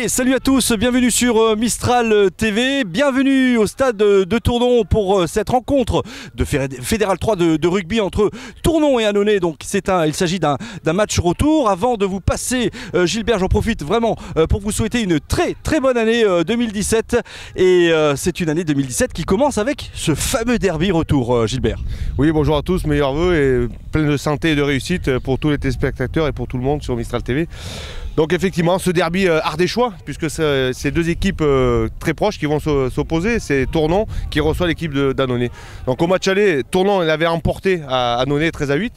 Allez, salut à tous, bienvenue sur Mistral TV, bienvenue au stade de Tournon pour cette rencontre de Fédéral 3 de rugby entre Tournon et Annonay. Donc il s'agit d'un match retour. Avant de vous passer, Gilbert, j'en profite vraiment pour vous souhaiter une très bonne année 2017. Et c'est une année 2017 qui commence avec ce fameux derby retour, Gilbert. Oui, bonjour à tous, meilleurs vœux et plein de santé et de réussite pour tous les téléspectateurs et pour tout le monde sur Mistral TV. Donc effectivement, ce derby ardéchois, puisque c'est deux équipes très proches qui vont s'opposer. C'est Tournon qui reçoit l'équipe d'Annonay. Donc au match aller, Tournon l'avait emporté à Annonay 13-8.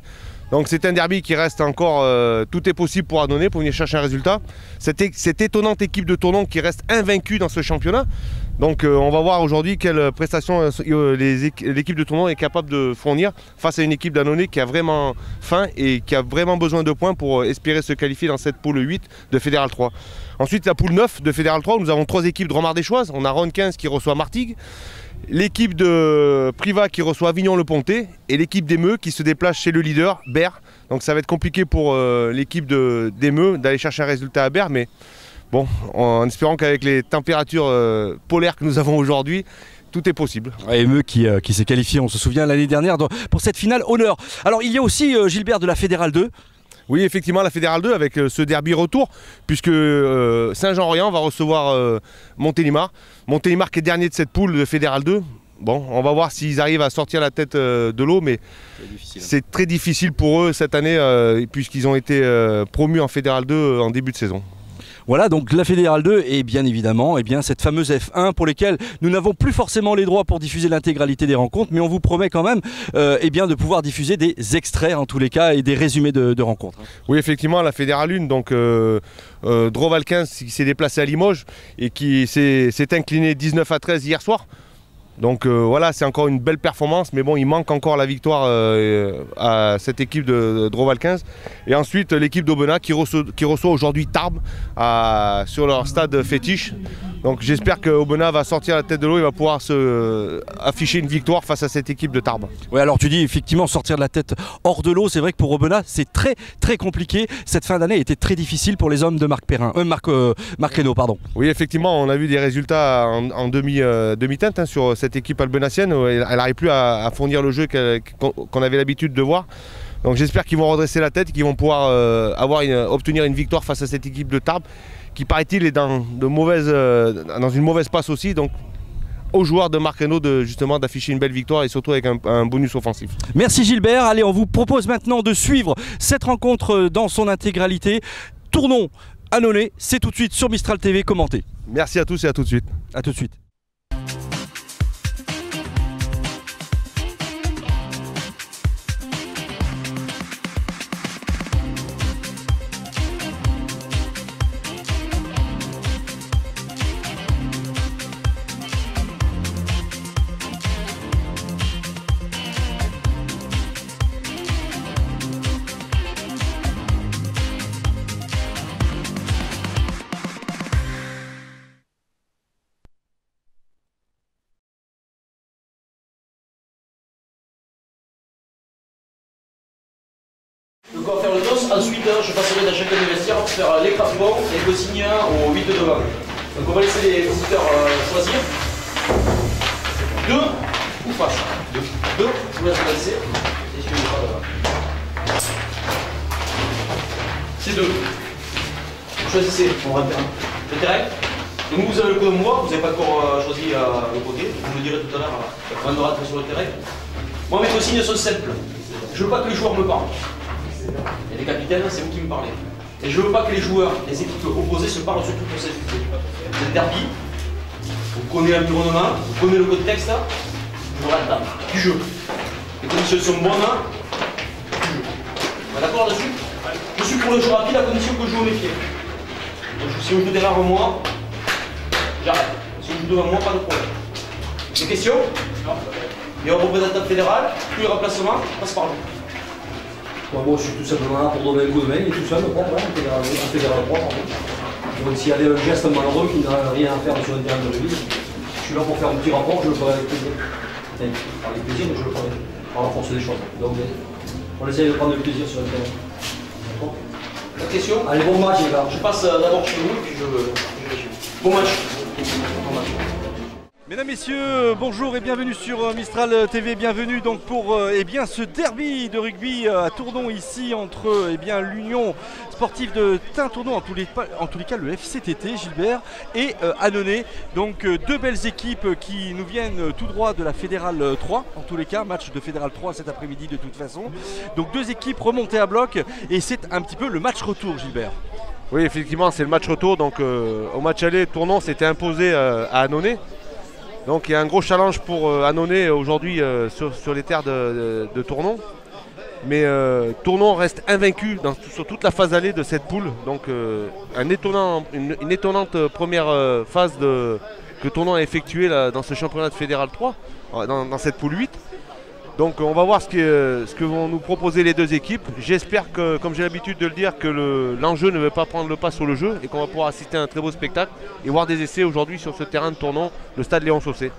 Donc c'est un derby qui reste encore, tout est possible pour Annonay pour venir chercher un résultat. Cette étonnante équipe de Tournon qui reste invaincue dans ce championnat. Donc on va voir aujourd'hui quelle prestation l'équipe de Tournon est capable de fournir face à une équipe d'Annonay qui a vraiment faim et qui a vraiment besoin de points pour espérer se qualifier dans cette poule 8 de Fédéral 3. Ensuite la poule 9 de Fédéral 3, nous avons trois équipes dromardéchoises. On a Ron 15 qui reçoit Martigues, l'équipe de Privas qui reçoit Avignon-le-Pontet et l'équipe d'Emeux qui se déplace chez le leader, Berre. Donc ça va être compliqué pour l'équipe d'Emeux d'aller chercher un résultat à Berre, mais bon, en espérant qu'avec les températures polaires que nous avons aujourd'hui, tout est possible. Emeux qui s'est qualifié, on se souvient, l'année dernière pour cette finale honneur. Alors il y a aussi, Gilbert, de la Fédérale 2. Oui, effectivement, la Fédérale 2 avec ce derby retour, puisque Saint-Jean-Orient va recevoir Montélimar. Montélimar qui est dernier de cette poule de Fédérale 2. Bon, on va voir s'ils arrivent à sortir la tête de l'eau, mais c'est très difficile pour eux cette année, puisqu'ils ont été promus en Fédérale 2 en début de saison. Voilà donc la Fédérale 2 et bien évidemment cette fameuse F1 pour lesquelles nous n'avons plus forcément les droits pour diffuser l'intégralité des rencontres, mais on vous promet quand même de pouvoir diffuser des extraits en tous les cas et des résumés de rencontres. Oui, effectivement, la Fédérale 1, donc Droval 15 qui s'est déplacé à Limoges et qui s'est incliné 19-13 hier soir. Donc voilà, c'est encore une belle performance, mais bon, il manque encore la victoire à cette équipe de Droval 15. Et ensuite, l'équipe d'Aubenas qui reçoit aujourd'hui Tarbes sur leur stade fétiche. Donc j'espère qu'Aubenas va sortir la tête de l'eau et va pouvoir afficher une victoire face à cette équipe de Tarbes. Oui, alors tu dis effectivement sortir de la tête hors de l'eau, c'est vrai que pour Aubenas c'est très compliqué. Cette fin d'année était très difficile pour les hommes de Marc Reynaud, pardon. Oui, effectivement, on a vu des résultats en demi-teinte sur cette équipe albenacienne. Elle n'arrive plus à fournir le jeu qu'on avait l'habitude de voir. Donc j'espère qu'ils vont redresser la tête et qu'ils vont pouvoir obtenir une victoire face à cette équipe de Tarbes qui, paraît-il, est dans une mauvaise passe aussi. Donc aux joueurs de Marc Reynaud justement d'afficher une belle victoire et surtout avec un bonus offensif. Merci Gilbert. Allez, on vous propose maintenant de suivre cette rencontre dans son intégralité. Tournon Annonay, c'est tout de suite sur Mistral TV commenté. Merci à tous et à tout de suite. À tout de suite. Donc on va faire le dos, ensuite je passerai dans chacun des vestiaires pour faire l'écrasement et le signe au 8 de devant. Donc on va laisser les visiteurs choisir. 2 ou face. 2, je vous laisse laisser. Et je vais pas devant. C'est 2. Vous choisissez le terrain. Donc vous avez le coup de moi, vous n'avez pas encore choisi le côté, je vous le dirai tout à l'heure avant de rentrer sur le terrain. Moi mes consignes sont simples. Je veux pas que les joueurs me parlent. Et les capitaines, c'est vous qui me parlez. Et je veux pas que les joueurs, les équipes opposées se parlent surtout pour cette derby. Vous connaissez l'environnement, vous connaissez le contexte, je vous l'attends, du jeu. Les conditions sont bonnes, du jeu. D'accord là-dessus? Je suis pour le jeu rapide à condition que je joue au mes pieds. Donc si on joue derrière moi, j'arrête. Si on joue devant moi, pas de problème. Des questions? Non. Et au représentant fédéral, tous les remplacements passent par nous. Moi, je suis tout simplement là pour donner un coup de main et tout seul, en fédéral 3, pardon. Donc s'il y a des gestes malheureux qui n'ont rien à faire sur un terrain de rugby, je suis là pour faire un petit rapport, je le ferai avec plaisir. Avec plaisir, mais je le ferai par la force des choses. Donc on essaye de prendre du plaisir sur le terrain. D'accord ? Pas de questions? Allez, bon match, les gars. Je passe d'abord chez vous et puis je vérifie. Bon match. Bon match. Mesdames, messieurs, bonjour et bienvenue sur Mistral TV. Bienvenue donc pour eh bien, ce derby de rugby à Tournon ici entre eh bien, l'Union sportive de Tain-Tournon, en tous les cas le FCTT Gilbert et Annonay. Donc deux belles équipes qui nous viennent tout droit de la Fédérale 3. En tous les cas, match de Fédérale 3 cet après-midi de toute façon. Donc deux équipes remontées à bloc et c'est un petit peu le match retour, Gilbert. Oui, effectivement, c'est le match retour. Donc au match aller, Tournon s'était imposé à Annonay. Donc il y a un gros challenge pour Annonay aujourd'hui sur les terres de Tournon. Mais Tournon reste invaincu sur toute la phase allée de cette poule. Donc une étonnante première phase que Tournon a effectuée dans ce championnat de Fédéral 3, dans cette poule 8. Donc on va voir ce que vont nous proposer les deux équipes. J'espère que, comme j'ai l'habitude de le dire, que l'enjeu ne veut pas prendre le pas sur le jeu et qu'on va pouvoir assister à un très beau spectacle et voir des essais aujourd'hui sur ce terrain de Tournon, le stade Léon Saucé.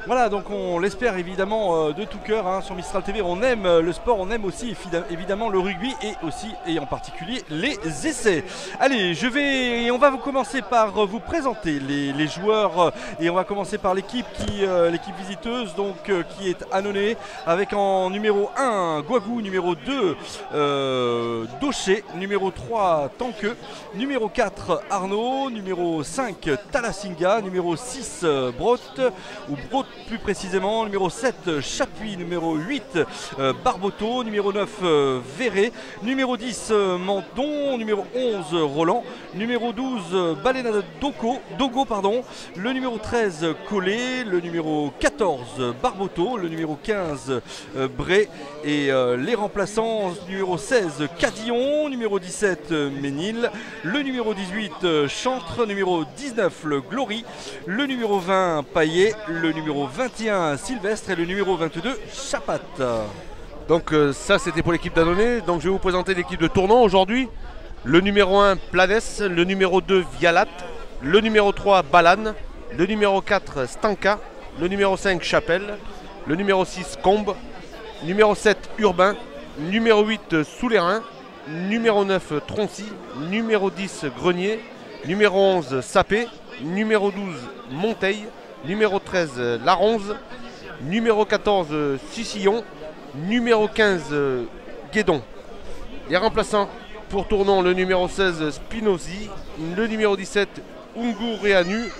Voilà, donc on l'espère évidemment de tout cœur hein, sur Mistral TV. On aime le sport, on aime aussi évidemment le rugby et en particulier les essais. Allez, on va vous commencer par vous présenter les joueurs et on va commencer par l'équipe visiteuse donc qui est Annonay avec en numéro 1 Guagou, numéro 2 Doché, numéro 3 Tanqueux, numéro 4 Arnaud, numéro 5 Talasinga, numéro 6 Brot ou Brot plus précisément, numéro 7 Chapuis, numéro 8 Barboteau, numéro 9 Verret, numéro 10 Menton, numéro 11 Roland, numéro 12 Balena Dogo, le numéro 13 Collet, le numéro 14 Barboteau, le numéro 15 Bray et les remplaçants numéro 16 Cadillon, numéro 17 Ménil, le numéro 18 Chantre, numéro 19 le Glory, le numéro 20 Paillet, le numéro 21 Sylvestre et le numéro 22 Chapat. Donc ça c'était pour l'équipe d'Annonay. Donc je vais vous présenter l'équipe de Tournon aujourd'hui. Le numéro 1 Plades, le numéro 2 Vialat, le numéro 3 Balane, le numéro 4 Stanka, le numéro 5 Chapelle, le numéro 6 Combe, numéro 7 Urbain, numéro 8 Soulérin, numéro 9 Troncy, numéro 10 Grenier, numéro 11 Sapé, numéro 12 Monteil, numéro 13 Laronze, numéro 14 Sicillon, numéro 15 Guédon. Les remplaçants pour Tournon, le numéro 16 Spinozzi, le numéro 17 Ungureanu,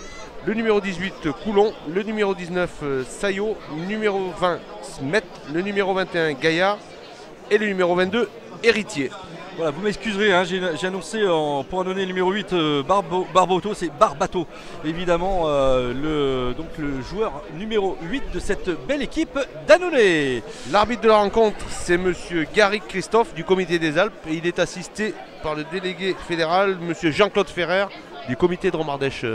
le numéro 18 Coulon, le numéro 19 Sayo, numéro 20 Smet, le numéro 21 Gaillard et le numéro 22 Héritier. Voilà, vous m'excuserez, hein, j'ai annoncé pour Annonay numéro 8 Barboteau, c'est Barbato, évidemment le joueur numéro 8 de cette belle équipe d'Annonay. L'arbitre de la rencontre, c'est monsieur Gary Christophe du comité des Alpes et il est assisté par le délégué fédéral, monsieur Jean-Claude Ferrer du comité de Romardèche.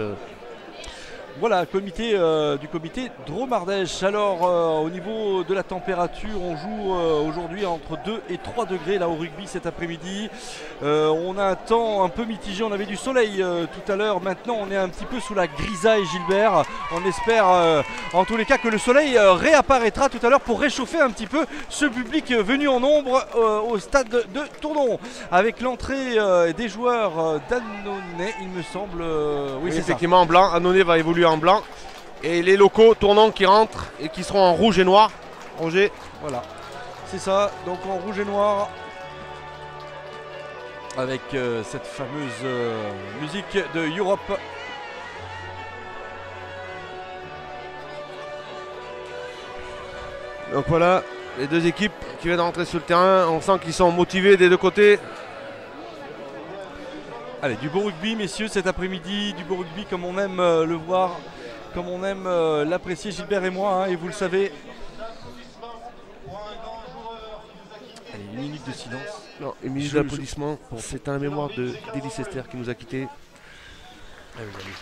Voilà, du comité Dromardèche. Alors au niveau de la température, on joue aujourd'hui entre 2 et 3 degrés là au rugby cet après-midi. On a un temps un peu mitigé, on avait du soleil tout à l'heure. Maintenant on est un petit peu sous la grisaille, Gilbert. On espère en tous les cas que le soleil réapparaîtra tout à l'heure pour réchauffer un petit peu ce public venu en nombre au stade de Tournon. Avec l'entrée des joueurs d'Annonay, il me semble. Oui, c'est effectivement en blanc. Annonay va évoluer en blanc et les locaux Tournon qui rentrent et qui seront en rouge et noir. Roger, voilà, c'est ça, donc en rouge et noir avec cette fameuse musique de Europe. Donc voilà les deux équipes qui viennent rentrer sur le terrain, on sent qu'ils sont motivés des deux côtés. Allez, du beau rugby, messieurs, cet après-midi, du beau rugby comme on aime le voir, comme on aime l'apprécier, Gilbert et moi, hein, et vous le savez. Allez, une minute de silence. Non, une minute d'applaudissement. C'est un mémoire d'Elie Esther qui nous a quittés. Allez, allez.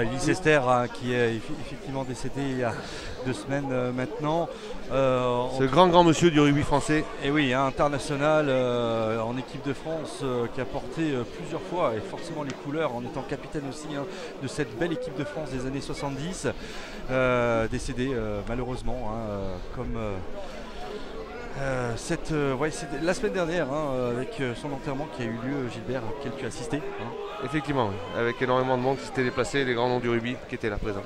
Voilà, Ulysse Esther hein, qui est effectivement décédé il y a 2 semaines maintenant. Ce grand monsieur du rugby français. Et oui, hein, international en équipe de France qui a porté plusieurs fois et forcément les couleurs en étant capitaine aussi hein, de cette belle équipe de France des années 70. Décédé malheureusement hein, comme c'était la semaine dernière hein, avec son enterrement qui a eu lieu, Gilbert, auquel tu as assisté. Hein. Effectivement, oui, avec énormément de monde qui s'était déplacé, les grands noms du rugby qui étaient là présents.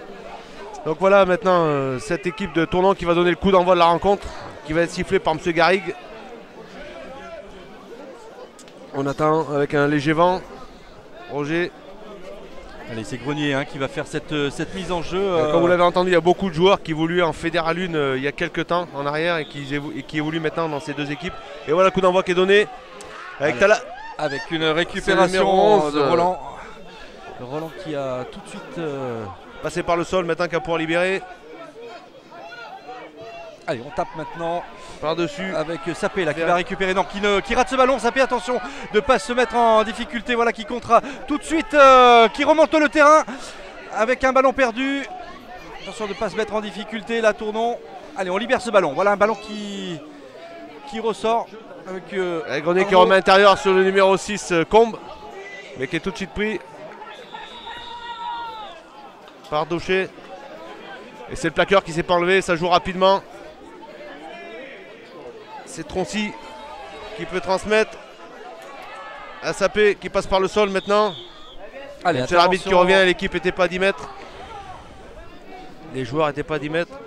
Donc voilà maintenant cette équipe de Tournon qui va donner le coup d'envoi de la rencontre, qui va être sifflée par M. Garrigue. On attend avec un léger vent. Roger. Allez, c'est Grenier hein, qui va faire cette mise en jeu. Comme vous l'avez entendu, il y a beaucoup de joueurs qui évoluaient en Fédéral 1 il y a quelques temps en arrière et qui évoluent maintenant dans ces deux équipes. Et voilà le coup d'envoi qui est donné avec une récupération 11, de Roland. Roland qui a tout de suite passé par le sol, maintenant qu'à pouvoir libérer. Allez, on tape maintenant par-dessus avec Sapé là qui va récupérer, non, qui rate ce ballon. Sapé, attention de ne pas se mettre en difficulté, voilà qui comptera tout de suite, qui remonte le terrain avec un ballon perdu. Attention de ne pas se mettre en difficulté, là Tournon. Allez, on libère ce ballon, voilà un ballon qui ressort avec Grenier qui remet intérieur sur le numéro 6 Combe, mais qui est tout de suite pris par Daucher. Et c'est le plaqueur qui s'est pas enlevé, ça joue rapidement. C'est Troncy qui peut transmettre à Sapé qui passe par le sol maintenant. Allez, c'est l'arbitre qui revient, l'équipe n'était pas à 10 mètres. Les joueurs n'étaient pas à 10 mètres.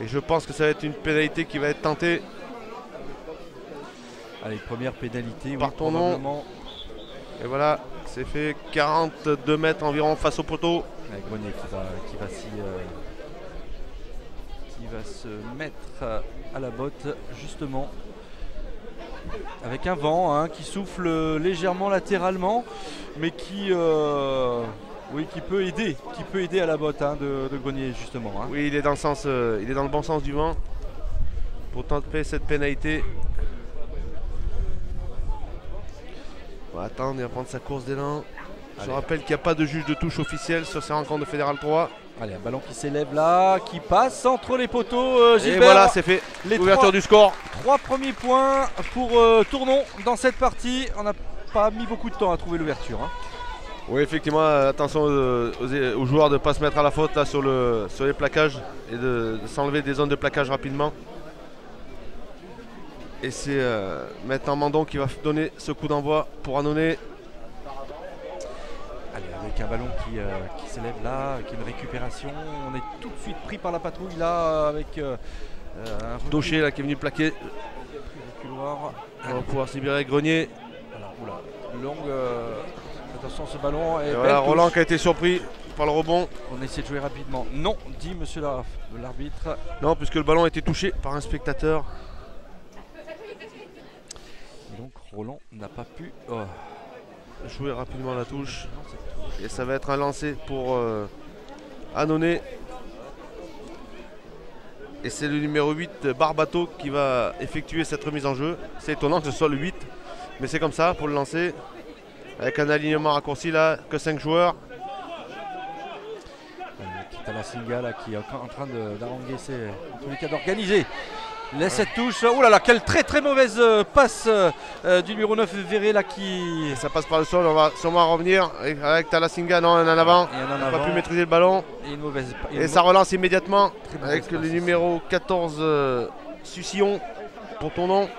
Et je pense que ça va être une pénalité qui va être tentée. Allez, première pénalité par Tournon. Et voilà, c'est fait 42 mètres environ face au poteau. Avec Grenier qui va se mettre à la botte justement avec un vent hein, qui souffle légèrement latéralement mais qui peut aider à la botte hein, de Grenier justement hein. Oui, il est dans le bon sens du vent pour tenter cette pénalité. On va attendre, il va prendre sa course d'élan. Je rappelle qu'il n'y a pas de juge de touche officiel sur ces rencontres de Fédéral 3. Allez, un ballon qui s'élève là, qui passe entre les poteaux. Gilbert, et voilà, c'est fait. L'ouverture du score. 3 premiers points pour Tournon dans cette partie. On n'a pas mis beaucoup de temps à trouver l'ouverture. Hein. Oui, effectivement, attention aux joueurs de ne pas se mettre à la faute là, sur les plaquages et de s'enlever des zones de plaquage rapidement. Et c'est maintenant Mandon qui va donner ce coup d'envoi pour Annonay. Allez, avec un ballon qui s'élève là, avec une récupération. On est tout de suite pris par la patrouille là, avec un Daucher là qui est venu plaquer. On va pouvoir se libérer Grenier. Voilà, longue. Attention ce ballon. Et voilà, Roland qui a été surpris par le rebond. On essaie de jouer rapidement. Non, dit monsieur l'arbitre. Non, puisque le ballon a été touché par un spectateur. Et donc Roland n'a pas pu jouer rapidement la touche. Et ça va être un lancer pour Annonay. Et c'est le numéro 8 Barbato qui va effectuer cette remise en jeu. C'est étonnant que ce soit le 8, mais c'est comme ça pour le lancer. Avec un alignement raccourci là, que 5 joueurs. Tala Singa là, qui est en train d'arranger en tous les cas d'organiser cette touche. Oh là là, quelle très très mauvaise passe du numéro 9 Verret là qui. Et ça passe par le sol, on va sûrement revenir avec Tala Singa, non, un en avant. Il n'a pas pu maîtriser le ballon. Et ça relance immédiatement avec le numéro 14 Sucillon pour Tournon.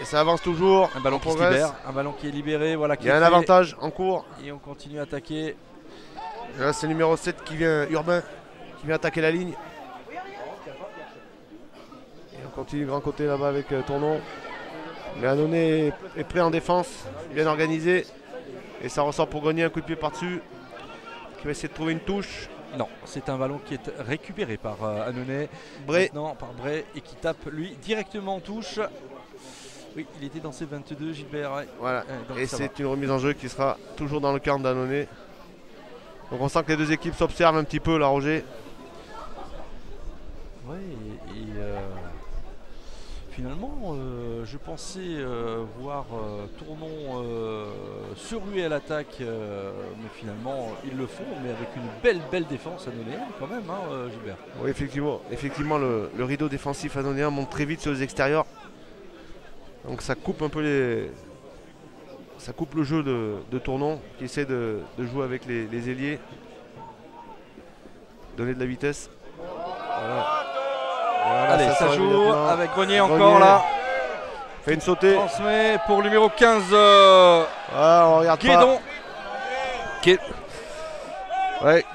Et ça avance toujours. Un ballon qui se libère, un ballon qui est libéré. Voilà, il y a un avantage en cours. Et on continue à attaquer. Là, c'est le numéro 7 qui vient, Urbain, qui vient attaquer la ligne. Et on continue grand côté là-bas avec Tournon. Mais Annonay est prêt en défense, bien organisé. Et ça ressort pour Grenier, un coup de pied par-dessus. Qui va essayer de trouver une touche. Non, c'est un ballon qui est récupéré par Annonay. Bré. Non, par Bré et qui tape lui directement en touche. Oui, il était dans ses 22, Gilbert. Ouais. Voilà. Et c'est une remise en jeu qui sera toujours dans le camp d'Annonay. Donc on sent que les deux équipes s'observent un petit peu là, Roger. Oui, Finalement, je pensais voir Tournon se ruer à l'attaque, mais finalement ils le font, mais avec une belle défense anonéenne quand même, hein, Gilbert. Oui, effectivement le rideau défensif anonéen monte très vite sur les extérieurs. Donc ça coupe un peu ça coupe le jeu de Tournon qui essaie de jouer avec les ailiers, donner de la vitesse. Voilà, allez, ça joue immédiatement. avec Grenier Grenier encore là. Fait une sautée. Transmet pour le numéro 15, Ah, on regarde Guédon.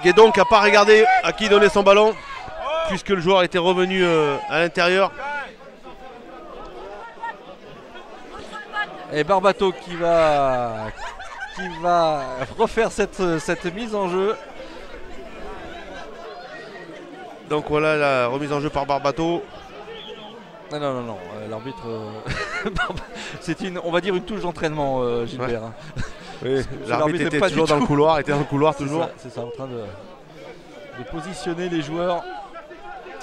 Guédon qui n'a pas regardé à qui donner son ballon, puisque le joueur était revenu à l'intérieur. Et Barbato qui va refaire cette mise en jeu. Donc voilà la remise en jeu par Barbato. Non, l'arbitre, c'est on va dire une touche d'entraînement, Gilbert. Hein. Oui, l'arbitre l'arbitre n'est était pas toujours du dans le tout. couloir, toujours. C'est ça, en train de positionner les joueurs.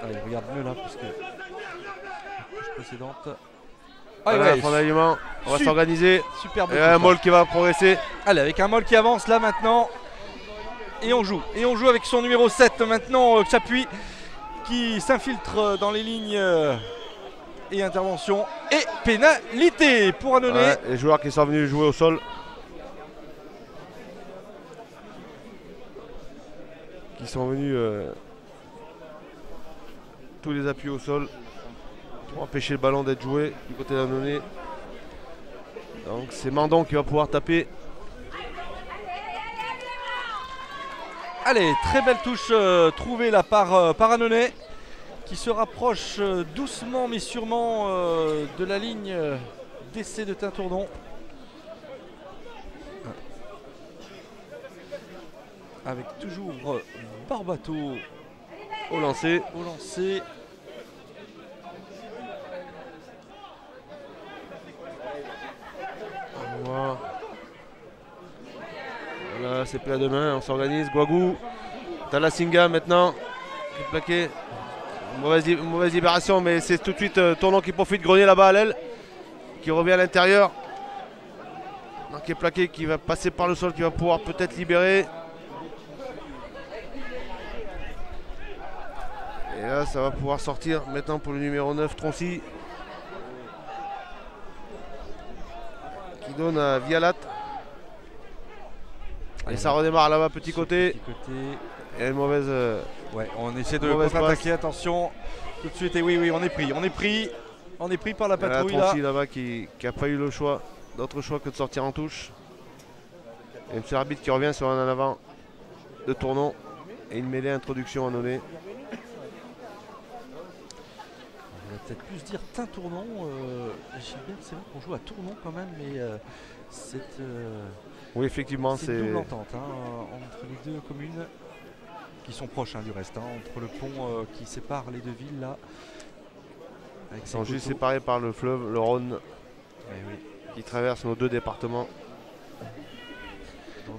Allez, regarde mieux là, puisque la touche précédente. Voilà, fin d'alignement, on va s'organiser. Superbe. Et un Moll qui va progresser. Allez, avec un Moll qui avance là maintenant. Et on joue avec son numéro 7 maintenant, Chapuis, qui s'infiltre dans les lignes et intervention. Et pénalité pour Annonay. Ouais, les joueurs qui sont venus jouer au sol. Qui sont venus tous les appuis au sol pour empêcher le ballon d'être joué du côté d'Annonay. Donc c'est Mandon qui va pouvoir taper. Allez, très belle touche trouvée là par Annonay, qui se rapproche doucement mais sûrement de la ligne d'essai de Tintourdon. Avec toujours Barbato Au lancer. Voilà, c'est plat de main, on s'organise. Guagou, Talasinga maintenant, qui est plaqué. Mauvaise libération, mais c'est tout de suite Tournon qui profite. Grenier là-bas à l'aile, qui revient à l'intérieur. Qui est plaqué, qui va passer par le sol, qui va pouvoir peut-être libérer. Et là, ça va pouvoir sortir maintenant pour le numéro 9, Troncy. Qui donne à Vialat. Et ça redémarre là-bas, petit côté. Et une mauvaise. Ouais, on essaie de mauvaise contre-attaquer, attention. Tout de suite, et oui, on est pris par la patrouille là. Troncy là-bas qui n'a pas eu le choix, d'autre choix que de sortir en touche. Et monsieur l'arbitre qui revient sur un en avant de Tournon. Et une mêlée introduction à Annonay. On va peut-être plus dire Tintourdon. Gilbert, c'est vrai qu'on joue à Tournon quand même, mais oui, effectivement, c'est une double entente entre les deux communes qui sont proches du reste, entre le pont qui sépare les deux villes là. Ils sont juste séparés par le fleuve, le Rhône, oui. qui traverse nos deux départements.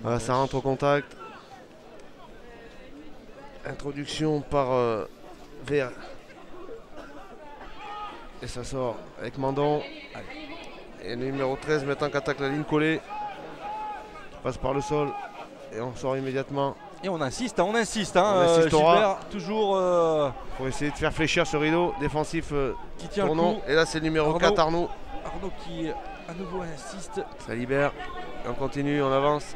Voilà, ça rentre au contact. Introduction par Vert. Et ça sort avec Mandon. Et le numéro 13 maintenant qui attaque la ligne collée. Qui passe par le sol. Et on sort immédiatement. Et on insiste, On insistera. Gilbert, toujours pour essayer de faire fléchir ce rideau défensif qui tient Tournon. le coup. Et là c'est le numéro 4 Arnaud. Arnaud qui à nouveau insiste. Ça libère. Et on continue, on avance.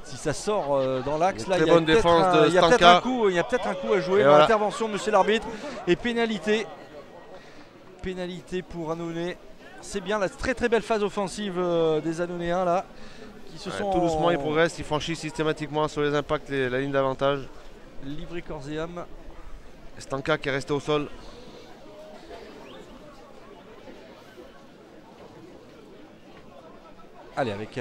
Si ça sort dans l'axe, là, très bonne défense de il y a Stanka. peut-être un coup à jouer Et dans voilà. l'intervention de monsieur l'arbitre. Et pénalité pour Annonay. C'est bien la très belle phase offensive des Annonayens là, qui se sont Tout doucement ils progressent, ils franchissent systématiquement sur les impacts la ligne d'avantage. livrés corps et âme. Stanka qui est resté au sol. Allez, avec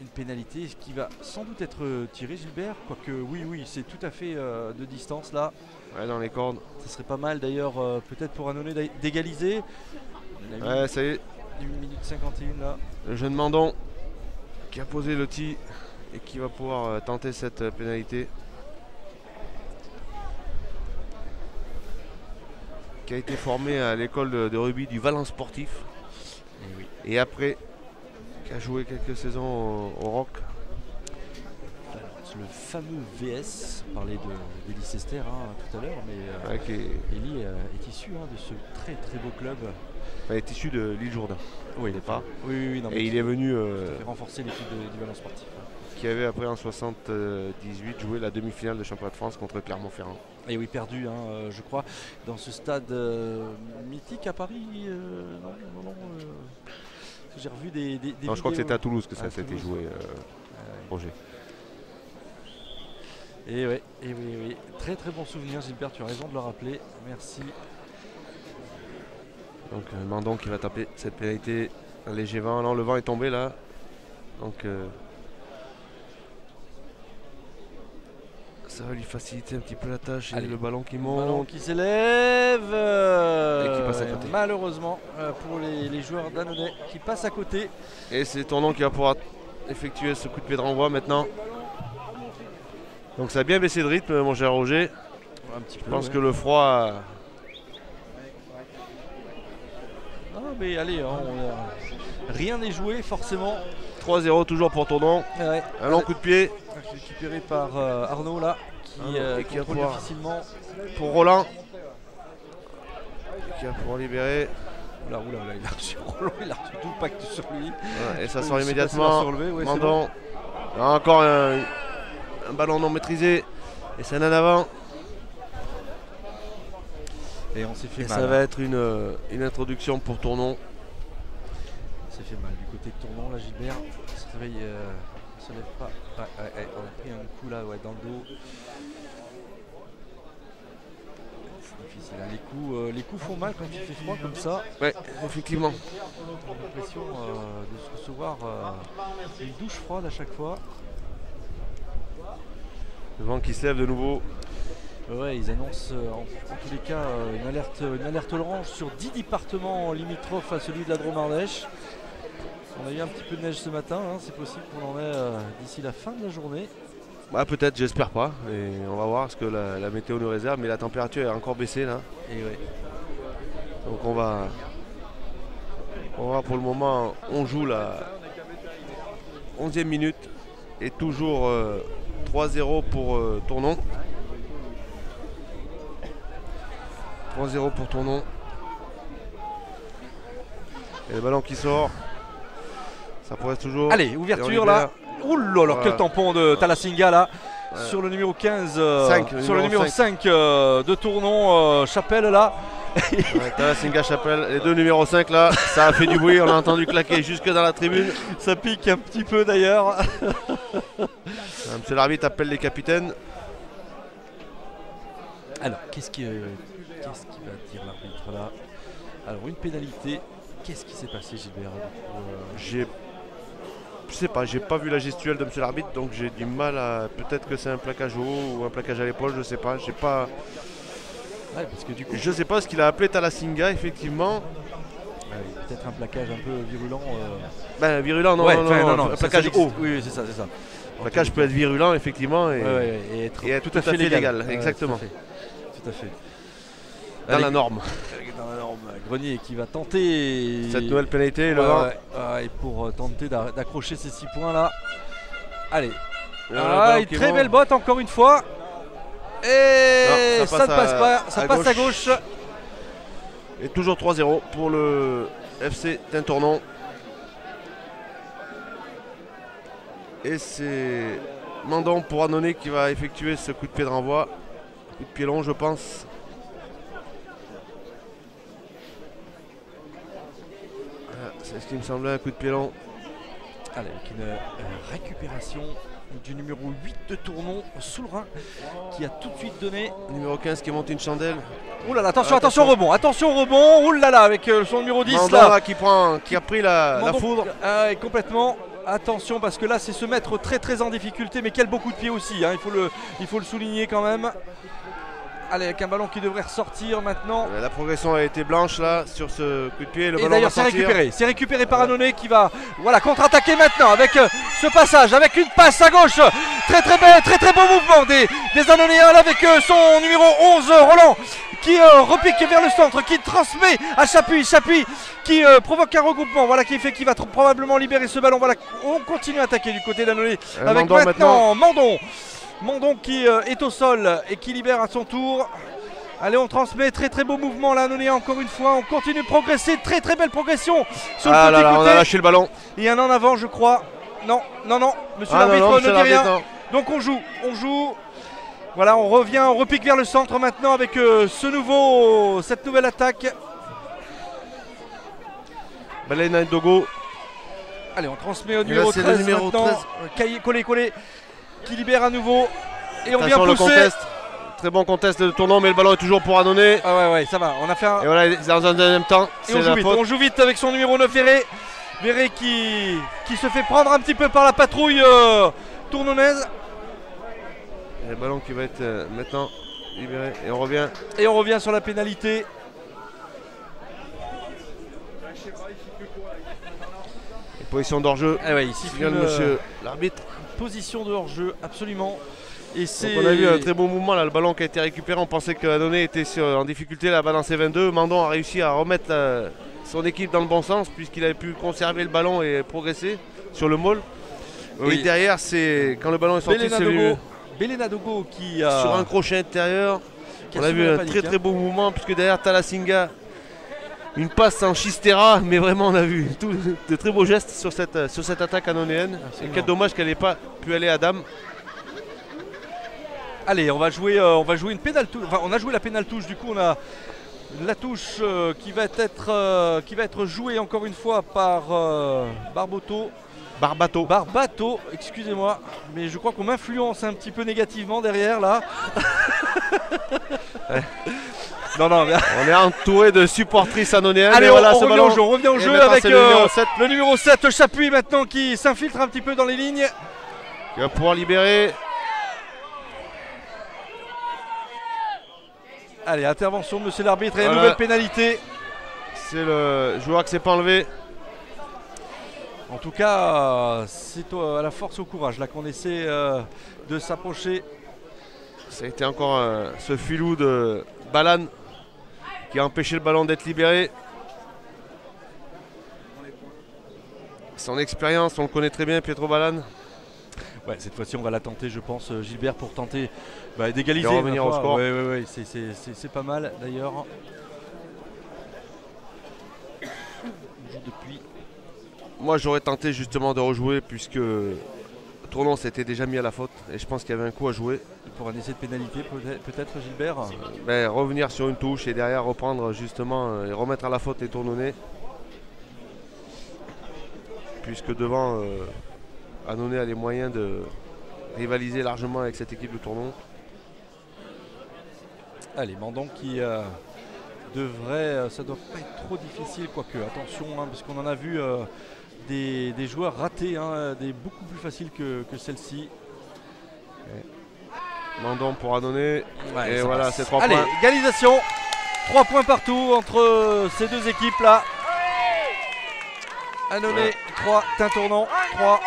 une pénalité qui va sans doute être tirée, Gilbert, quoique oui, c'est tout à fait de distance là. Ouais, dans les cordes. Ça serait pas mal d'ailleurs peut-être pour Annonay d'égaliser. Ouais, ça y est. 1 minute 51 là. Le jeune Mandon qui a posé le tee et qui va pouvoir tenter cette pénalité. qui a été formé à l'école de rugby du Valence Sportif. Et oui. Et après, qui a joué quelques saisons au Roc. Le fameux VS, on parlait de Leicester tout à l'heure, mais Ouais, Elie est issu de ce très très beau club. il est issu de l'île Jourdain. Oui, au départ. Oui, non, mais Et il est venu, fait renforcer l'équipe du Valence Sportif. qui avait après en 78 joué la demi-finale de championnat de France contre Clermont-Ferrand. Et oui, perdu, je crois, dans ce stade mythique à Paris. Non. J'ai revu des Non, je crois que vidéos. c'était à Toulouse que ça À s'était Toulouse. joué, Roger. Et oui. Très très bon souvenir, Gilbert, tu as raison de le rappeler. Merci. Donc Mandon qui va taper cette pénalité. Un léger vent. Non, le vent est tombé là. Donc ça va lui faciliter un petit peu la tâche. Allez. Et le ballon qui Ballon monte. qui s'élève. Et qui passe à côté. Malheureusement pour les joueurs d'Annonay qui passent à côté. Et c'est Tournon qui va pouvoir effectuer ce coup de pied de renvoi maintenant. Donc ça a bien baissé de rythme, mon cher Roger. Un petit Je peu. pense que le froid. Ah, mais allez, rien n'est joué forcément. 3-0 toujours pour Tournon. Ouais. Un long coup de pied Récupéré par Arnaud là, qui Arnaud, et qui va contrôle pouvoir- difficilement. pour Roland. Qui va pouvoir libérer. Oula, il a reçu Roland, il a reçu tout le pacte sur lui. Ouais, et ça Oui, sort il s'est immédiatement. passé la surlevée, ouais, c'est Mandon. Encore un ballon non maîtrisé. Et c'est un en avant. Et on s'est fait Et mal. ça va être une introduction pour Tournon. On s'est fait mal du côté de Tournon là, Gilbert. Il se réveille, il se lève pas. Ouais, on a pris un coup là dans le dos. C'est difficile, hein. Les coups font mal quand il fait froid comme ça. Ouais, effectivement. On a l'impression de se recevoir une douche froide à chaque fois. Le vent qui se lève de nouveau. Ouais, ils annoncent en tous les cas une alerte orange sur 10 départements limitrophes à celui de la Drôme-Ardèche. On a eu un petit peu de neige ce matin, c'est possible qu'on en ait d'ici la fin de la journée. Bah, peut-être, j'espère pas. Et on va voir ce que la météo nous réserve. Mais la température est encore baissée là. Et ouais. Donc on va pour le moment, on joue la 11e minute. Et toujours 3-0 pour Tournon. 3-0 pour Tournon. Et le ballon qui sort. Ça pourrait être toujours. Allez, ouverture là. Ouh là là, quel tampon de Talasinga là. Ouais. Sur le numéro 15, Cinq, sur le numéro 5 de Tournon, Chapelle là. Ouais, Talasinga Chapelle, les deux numéros 5 là, ça a fait du bruit, on a entendu claquer jusque dans la tribune. Ça pique un petit peu d'ailleurs. Monsieur l'arbitre appelle les capitaines. Alors, qu'est-ce qui va dire l'arbitre là? Alors, une pénalité. Qu'est-ce qui s'est passé, Gilbert? Je sais pas, j'ai pas vu la gestuelle de monsieur l'arbitre, donc j'ai du mal à. Peut-être que c'est un plaquage au haut ou un plaquage à l'épaule, je sais pas. J'ai pas. Ouais, parce que du coup, Je sais pas ce qu'il a appelé Talasinga, effectivement. peut-être un plaquage un peu virulent. Ben virulent, non, Ouais, non, enfin, non, un ça, plaquage ça haut. Oui, c'est ça, c'est ça. Un plaquage peut être virulent, effectivement, et, Et être et être tout à fait légal, exactement. Tout à fait. dans Allez, la norme. dans la norme. Grenier qui va tenter Cette nouvelle pénalité, le Ouais, vent. ouais, et pour tenter d'accrocher ces 6 points là. Allez. Le ballon Une qui très monte. belle botte encore une fois. Et Non, ça ne passe pas, ça passe à gauche. Et toujours 3-0 pour le FC Tintournon. Et c'est Mandon pour Annonay qui va effectuer ce coup de pied de renvoi. Coup de pied long, je pense. Ah, c'est ce qui me semblait, un coup de pied long. Allez, avec une récupération du numéro 8 de Tournon, Soulrin, qui a tout de suite donné. Numéro 15 qui monte une chandelle. Ouh là là, attention rebond, ouh là là, avec son numéro 10 Mandon là. là, qui a pris la Mandon, foudre. et complètement. Attention parce que là c'est se mettre très en difficulté, mais quel beau coup de pied aussi, il faut le souligner quand même. Allez, avec un ballon qui devrait ressortir maintenant. La progression a été blanche là sur ce coup de pied. Le Et ballon d'ailleurs va sortir. c'est récupéré par Annonay qui va contre-attaquer maintenant avec ce passage, avec une passe à gauche. Très beau mouvement des Annonayens là, avec son numéro 11 Roland qui repique vers le centre, qui transmet à Chapuis, Chapuis qui provoque un regroupement, voilà qui fait qu'il va probablement libérer ce ballon. Voilà, on continue à attaquer du côté d'Annonay avec Mandon maintenant Mandon qui est au sol et qui libère à son tour. Allez, on transmet, très très beau mouvement là, Annonay encore une fois, on continue de progresser, très très belle progression sur le petit côté. On a lâché le ballon. Il y a un en avant je crois. Non, monsieur l'arbitre ne dit rien. Donc on joue. Voilà, on revient, on repique vers le centre maintenant avec cette nouvelle attaque. Balena Dogo. Allez, on transmet au numéro 13 maintenant. Collé, qui libère à nouveau. Et on vient pousser. Très bon contest de tournant, mais le ballon est toujours pour Annonay. Ah ouais, ça va. On a fait un... Et voilà, dans un deuxième temps, c'est la faute. On joue vite avec son numéro 9, Verret qui se fait prendre un petit peu par la patrouille tournonnaise. Et le ballon qui va être maintenant libéré. Et on revient. Et on revient sur la pénalité. Et position d'hors-jeu. Ah ouais, ici, monsieur l'arbitre. Position de hors-jeu, absolument. Et donc on a vu un très bon mouvement là, le ballon qui a été récupéré, on pensait qu'Annonay était en difficulté là-bas dans ses 22. Mandon a réussi à remettre son équipe dans le bon sens puisqu'il avait pu conserver le ballon et progresser sur le maul. Oui. Et derrière, c'est quand le ballon est sorti, c'est Belena Dogo qui a... sur un crochet intérieur. On a vu un très beau mouvement puisque derrière Talasinga, une passe en Chistera, mais vraiment on a vu de très beaux gestes sur cette attaque annonayenne. Et quel dommage qu'elle n'ait pas pu aller à Dame. Allez, on va jouer une pénale touche. Enfin, on a joué la pénale touche. Du coup, on a la touche qui va être jouée encore une fois par Barbato, excusez-moi, mais je crois qu'on m'influence un petit peu négativement derrière là. Ouais. Non. On est entouré de supportrices annonayennes. Allez, voilà, on revient au jeu avec le numéro 7, Chapuis maintenant qui s'infiltre un petit peu dans les lignes. Il va pouvoir libérer. Allez, intervention de monsieur l'arbitre et une nouvelle pénalité. C'est le joueur qui s'est pas enlevé. En tout cas, c'est à la force et au courage là qu'on essaie de s'approcher. Ça a été encore ce filou de Balan qui a empêché le ballon d'être libéré. Son expérience, on le connaît très bien, Pietro Balan. Ouais, cette fois-ci, on va la tenter, je pense, Gilbert, pour tenter d'égaliser. Et revenir au score. Ouais, c'est pas mal d'ailleurs. On joue depuis. Moi, j'aurais tenté justement de rejouer puisque Tournon s'était déjà mis à la faute et je pense qu'il y avait un coup à jouer. Pour un essai de pénalité, peut-être Gilbert. Revenir sur une touche et derrière reprendre justement et remettre à la faute les Tournonnais. Puisque devant, Annonay a les moyens de rivaliser largement avec cette équipe de Tournon. Allez, Mandon qui devrait, ça doit pas être trop difficile, quoique attention, parce qu'on en a vu des joueurs ratés, des beaucoup plus faciles que celle-ci. Mandon pour Annonay. Et voilà, c'est 3 points. Allez, égalisation. 3 points partout entre ces deux équipes là. Annonay 3, Tintournon 3.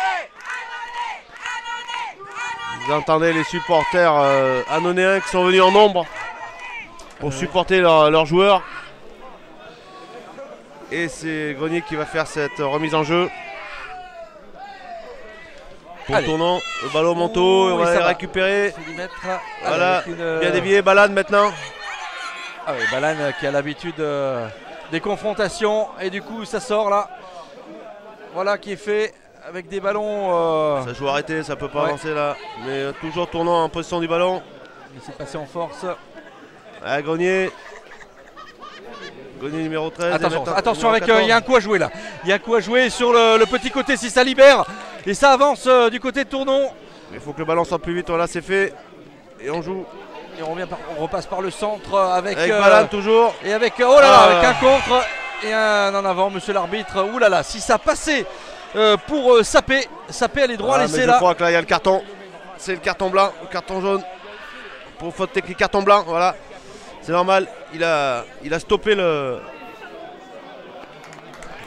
Vous entendez les supporters annonayens qui sont venus en nombre pour supporter leurs joueurs. Et c'est Grenier qui va faire cette remise en jeu. Pour Tournon, le ballon manteau, on va le récupérer. Voilà, bien dévié, Balane maintenant. Ah oui, Balane qui a l'habitude des confrontations et du coup ça sort là. Voilà qui est fait avec des ballons. Ça joue arrêté, ça peut pas avancer là. Mais toujours Tournon en position du ballon. Il s'est passé en force. Grenier. Grenier numéro 13. Attention avec il y a un coup à jouer là. Il y a un coup à jouer sur le petit côté si ça libère. Et ça avance du côté de Tournon. Il faut que le ballon sorte plus vite, voilà c'est fait. Et on joue. Et on repasse par le centre avec Balane toujours. Et avec avec un contre et un en avant, monsieur l'arbitre. Ouh là là, si ça passait pour Sapé allait droit laisser là. Je crois que là il y a le carton. C'est le carton blanc, le carton jaune. Pour faute technique, carton blanc, voilà. C'est normal. Il a stoppé le.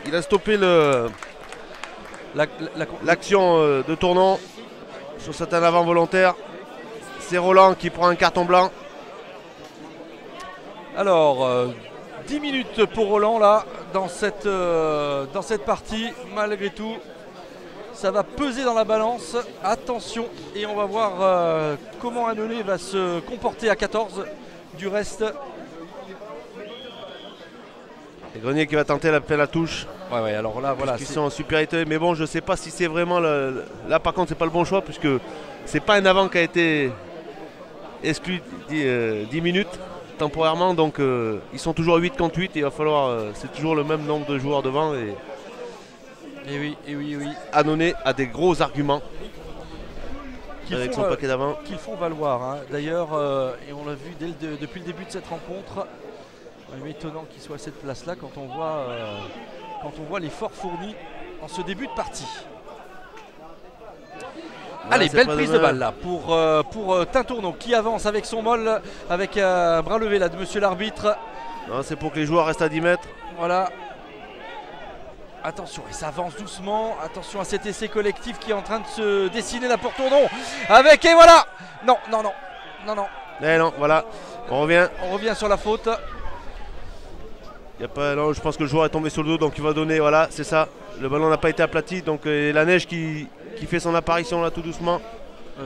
Il a stoppé le. L'action de Tournon sur cet en avant volontaire. C'est Roland qui prend un carton blanc. Alors, 10 minutes pour Roland là, dans cette partie, malgré tout. Ça va peser dans la balance, attention, et on va voir comment Annonay va se comporter à 14 du reste. Et Grenier qui va tenter la touche. Ouais, alors là, voilà. Ils sont en supériorité, mais bon, je sais pas si c'est vraiment. Là, par contre, c'est pas le bon choix, puisque c'est pas un avant qui a été exclu 10 minutes temporairement, donc ils sont toujours 8 contre 8, et il va falloir. C'est toujours le même nombre de joueurs devant. Et oui. Annonay a des gros arguments avec son paquet d'avant. Qu'ils font valoir. Hein. D'ailleurs, et on l'a vu depuis le début de cette rencontre, il est étonnant qu'il soit à cette place-là quand on voit l'effort fourni en ce début de partie. Allez, belle prise de balle là pour Tintourneau qui avance avec son molle, avec un bras levé là de monsieur l'arbitre. C'est pour que les joueurs restent à 10 mètres. Voilà. Attention, et ça avance doucement. Attention à cet essai collectif qui est en train de se dessiner là pour Tournon. Et voilà. Non. Eh non, voilà. On revient sur la faute. Je pense que le joueur est tombé sur le dos, donc il va donner. Voilà, c'est ça. Le ballon n'a pas été aplati, donc la neige qui fait son apparition là tout doucement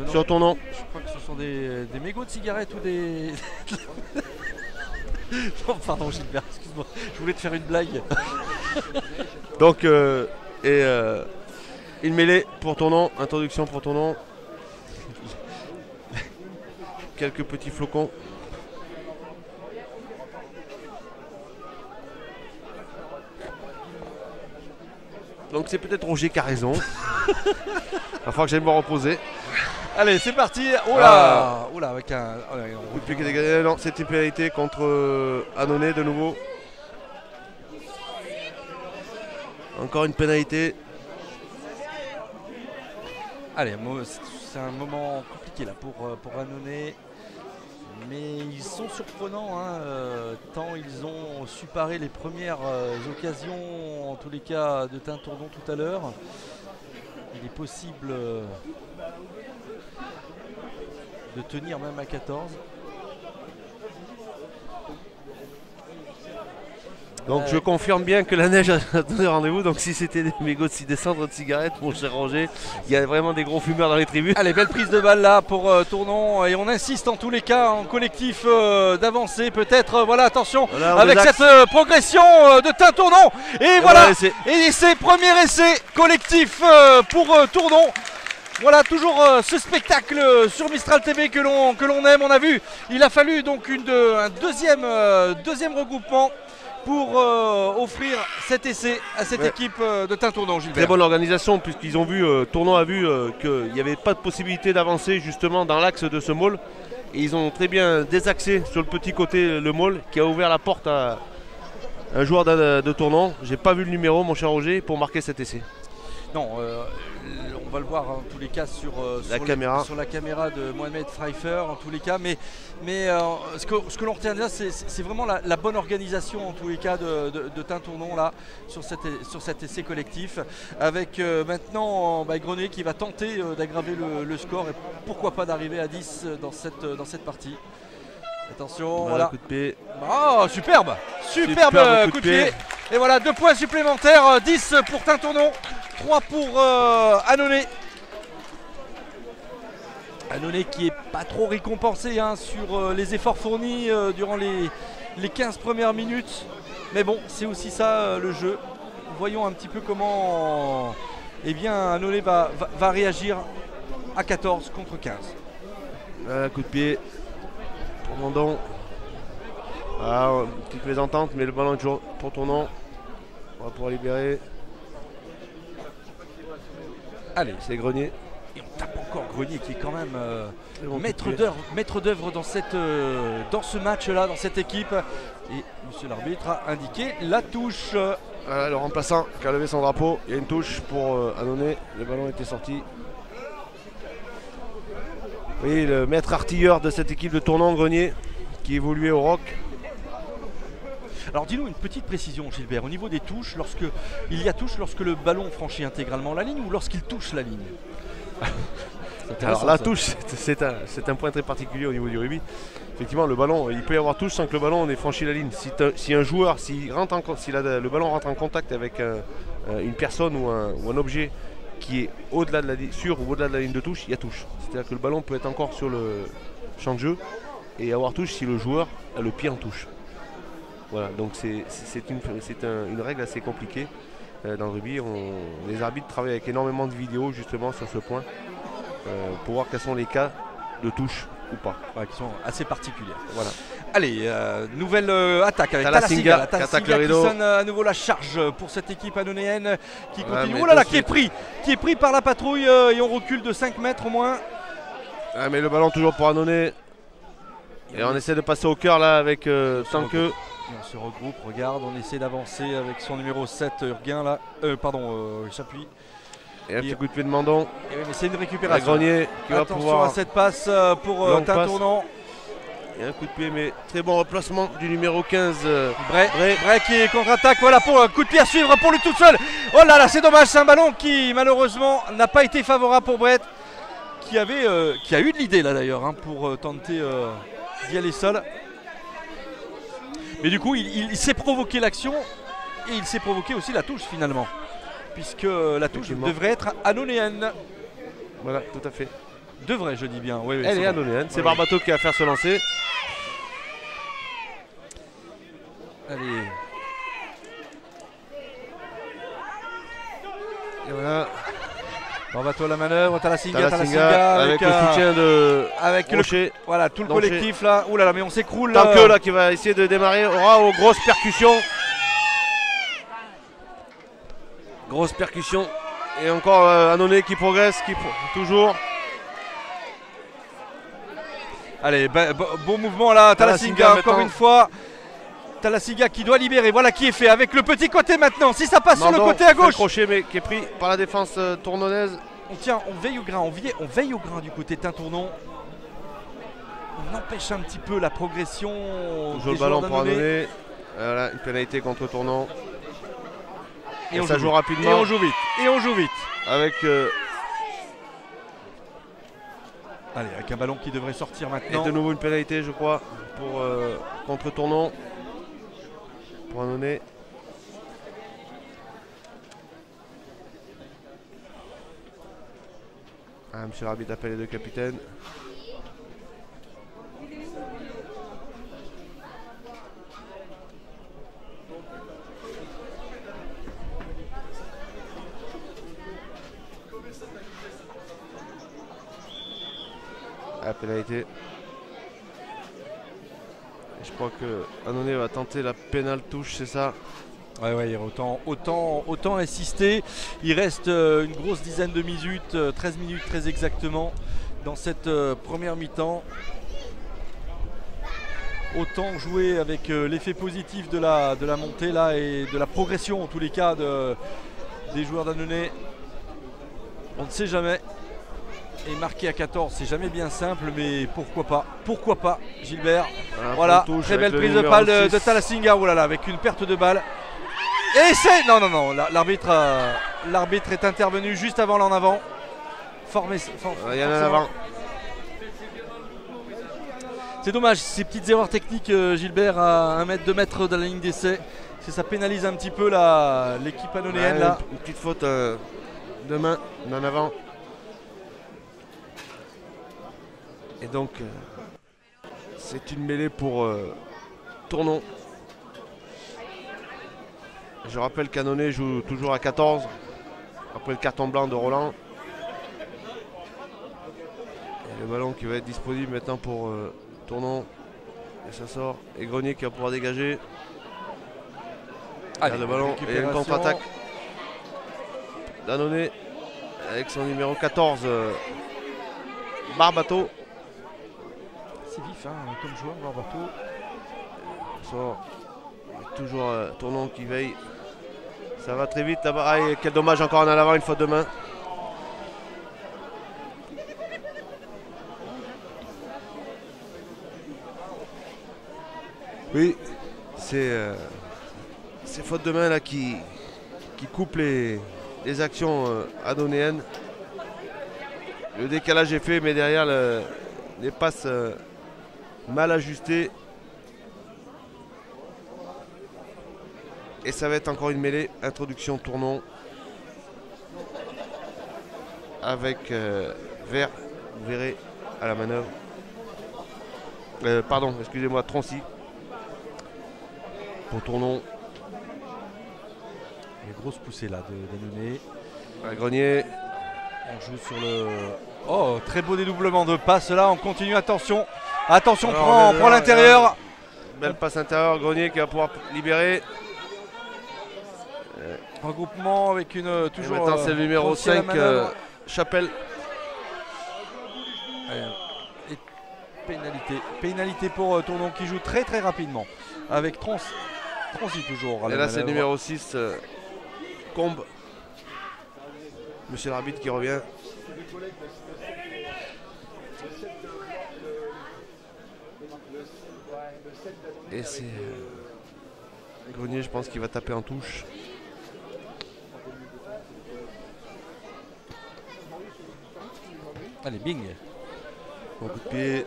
sur Tournon. Je crois que ce sont des mégots de cigarettes ou des. Oh, pardon Gilbert, excuse-moi, je voulais te faire une blague. Donc, une mêlée pour Tournon, introduction pour Tournon. Quelques petits flocons. Donc c'est peut-être Roger qui a raison. Il va falloir que j'aille me reposer. Allez, c'est parti. Oula, avec un. Non, c'était pénalité contre Annonay de nouveau. Encore une pénalité. Allez, c'est un moment compliqué là pour Annonay. Mais ils sont surprenants, hein, tant ils ont su parer les premières occasions, en tous les cas, de Tintournon tout à l'heure. Il est possible de tenir même à 14. Donc je confirme bien que la neige a donné rendez-vous. Donc si c'était des mégots de cendres de cigarettes, mon cher Roger, il y a vraiment des gros fumeurs dans les tribunes. Allez, belle prise de balle là pour Tournon. Et on insiste en tous les cas en collectif d'avancer. Peut-être, voilà, attention, voilà, avec cette progression de Tintournon. Et voilà, et c'est premier essai collectif pour Tournon. Voilà, toujours ce spectacle sur Mistral TV que l'on aime. On a vu, il a fallu donc un deuxième regroupement pour offrir cet essai à cette équipe de Tintournon, Gilbert. Très bonne organisation, puisqu'ils ont vu, Tournon a vu qu'il n'y avait pas de possibilité d'avancer justement dans l'axe de ce môle. Et ils ont très bien désaxé sur le petit côté le môle qui a ouvert la porte à un joueur de Tournon. J'ai pas vu le numéro, mon cher Roger, pour marquer cet essai. Non, on va le voir en tous les cas sur la caméra de Mohamed Pfeiffer en tous les cas, mais ce que l'on retient là, c'est vraiment la bonne organisation en tous les cas de Tintournon là sur cet essai collectif, avec maintenant Grenier qui va tenter d'aggraver le score et pourquoi pas d'arriver à 10 dans cette partie. Attention, voilà. Coup de pied. Oh, superbe coup de pied. Et voilà, 2 points supplémentaires, 10 pour Tintournon, 3 pour Annonay. Annonay qui est pas trop récompensé sur les efforts fournis durant les 15 premières minutes. Mais bon, c'est aussi ça le jeu. Voyons un petit peu comment Annonay va réagir à 14 contre 15. Coup de pied pour Mondon. Une petite plaisantante, mais le ballon est toujours pour Tournon. On va pouvoir libérer. Allez, c'est Grenier. Et on tape encore Grenier qui est quand même maître d'œuvre dans ce match-là, dans cette équipe. Et monsieur l'arbitre a indiqué la touche. Voilà, le remplaçant qui a levé son drapeau. Il y a une touche pour Annonay. Le ballon était sorti. Oui, le maître artilleur de cette équipe de Tournon, Grenier, qui évoluait au Roc. Alors dis-nous une petite précision, Gilbert, au niveau des touches, lorsque le ballon franchit intégralement la ligne ou lorsqu'il touche la ligne? Alors la touche, c'est un point très particulier au niveau du rugby. Effectivement, le ballon, il peut y avoir touche sans que le ballon ait franchi la ligne. Si un joueur, le ballon rentre en contact avec une personne ou un objet qui est au-delà de la sur ou au-delà de la ligne de touche, il y a touche. C'est-à-dire que le ballon peut être encore sur le champ de jeu et avoir touche si le joueur a le pied en touche. Voilà, donc c'est une règle assez compliquée dans le rugby. Les arbitres travaillent avec énormément de vidéos justement sur ce point pour voir quels sont les cas de touche ou pas. Ouais, qui sont assez particulières. Voilà. Allez, nouvelle attaque avec Talasinga qui sonne à nouveau la charge pour cette équipe annonéenne qui continue. Ouais, Oh là là, qui est pris par la patrouille et on recule de 5 mètres au moins. Ah, mais le ballon toujours pour Annonay. Et on essaie de passer au cœur là avec tant que. On se regroupe, regarde, on essaie d'avancer avec son numéro 7, Urguin là. Chapuis. Et un petit coup de pied de Mandon. Et oui, mais c'est une récupération. Grenier qui va Attention pouvoir. à cette passe pour Tin Tournant. Et un coup de pied, mais très bon replacement du numéro 15. Bray qui est contre-attaque, voilà pour un coup de pied à suivre pour lui tout seul. Oh là là, c'est dommage, c'est un ballon qui malheureusement n'a pas été favorable pour Brett, qui a eu de l'idée là d'ailleurs hein, pour tenter d'y aller seul. Mais du coup, il s'est provoqué l'action et il s'est provoqué aussi la touche finalement, puisque la touche devrait être annonéenne. Voilà, tout à fait. Devrait, je dis bien. Oui, elle est annonéenne. C'est Barbato qui va faire se lancer. Allez. Et voilà. Barbato la manœuvre, Talasinga avec le soutien de Rocher. Voilà, tout le collectif là. Ouh là là, mais on s'écroule là. Tanque là qui va essayer de démarrer, aura aux grosses percussions. Grosse percussion. Et encore Annonay qui progresse, toujours. Allez, bon mouvement là, Talasinga encore une fois. Talasinga qui doit libérer, voilà qui est fait avec le petit côté maintenant. Si ça passe sur le côté à gauche. Crochet mais qui est pris par la défense tournonnaise. On veille au grain, on veille au grain du côté Tin Tournant. On empêche un petit peu la progression. Toujours le ballon pour Annonay. Voilà, une pénalité contre Tournant. Et ça joue rapidement. Et on joue vite. Avec avec un ballon qui devrait sortir maintenant. Et de nouveau une pénalité je crois pour contre Tournant. Pour Annonay. Monsieur l'arbitre appelle les deux capitaines. La pénalité. Je crois que Annonay va tenter la pénale touche, c'est ça? Ouais, autant insister. Il reste une grosse dizaine de minutes, 13 minutes très exactement dans cette première mi-temps. Autant jouer avec l'effet positif de la montée là et de la progression en tous les cas des joueurs d'Annonay. On ne sait jamais. Et marquer à 14, c'est jamais bien simple, mais pourquoi pas, Gilbert. Voilà, très belle prise de balle de Talasinga, oh là là, avec une perte de balle. Et c'est... Non, l'arbitre est intervenu juste avant l'en avant. Il y en a en avant. C'est dommage, ces petites erreurs techniques, Gilbert, à 1 mètre, 2 mètres de la ligne d'essai. Ça pénalise un petit peu l'équipe annonéenne là. Une petite faute de main en avant. Et donc, c'est une mêlée pour Tournon. Je rappelle qu'Annonay joue toujours à 14, après le carton blanc de Roland. Et le ballon qui va être disponible maintenant pour Tournon. Et ça sort. Et Grenier qui va pouvoir dégager. Allez, le ballon et une contre-attaque d'Annonay avec son numéro 14, Barbato. C'est vif comme joueur, Barbato. Toujours Tournon qui veille. Ça va très vite là-bas. Ah, quel dommage, encore en avant, une faute de main. Oui, c'est ces fautes de main là qui coupent les actions annonayennes. Le décalage est fait, mais derrière les passes mal ajustées. Et ça va être encore une mêlée. Introduction Tournon. Avec Vert, vous verrez, à la manœuvre. Pardon, excusez-moi, Troncy. Pour Tournon. Les grosses poussées là d'Annonay. Grenier. On joue sur le... Oh, très beau dédoublement de passe là, on continue, attention. Attention, prend l'intérieur. Belle passe intérieure, Grenier qui va pouvoir libérer. Regroupement avec une toujours... Et maintenant c'est le numéro 5, Chapelle. Et pénalité pour Tournon qui joue très très rapidement. Avec Troncy toujours. Et là c'est le numéro 6, Combe. Monsieur l'arbitre qui revient. Et c'est Grenier, je pense qu'il va taper en touche. Allez, bing. Bon coup de pied.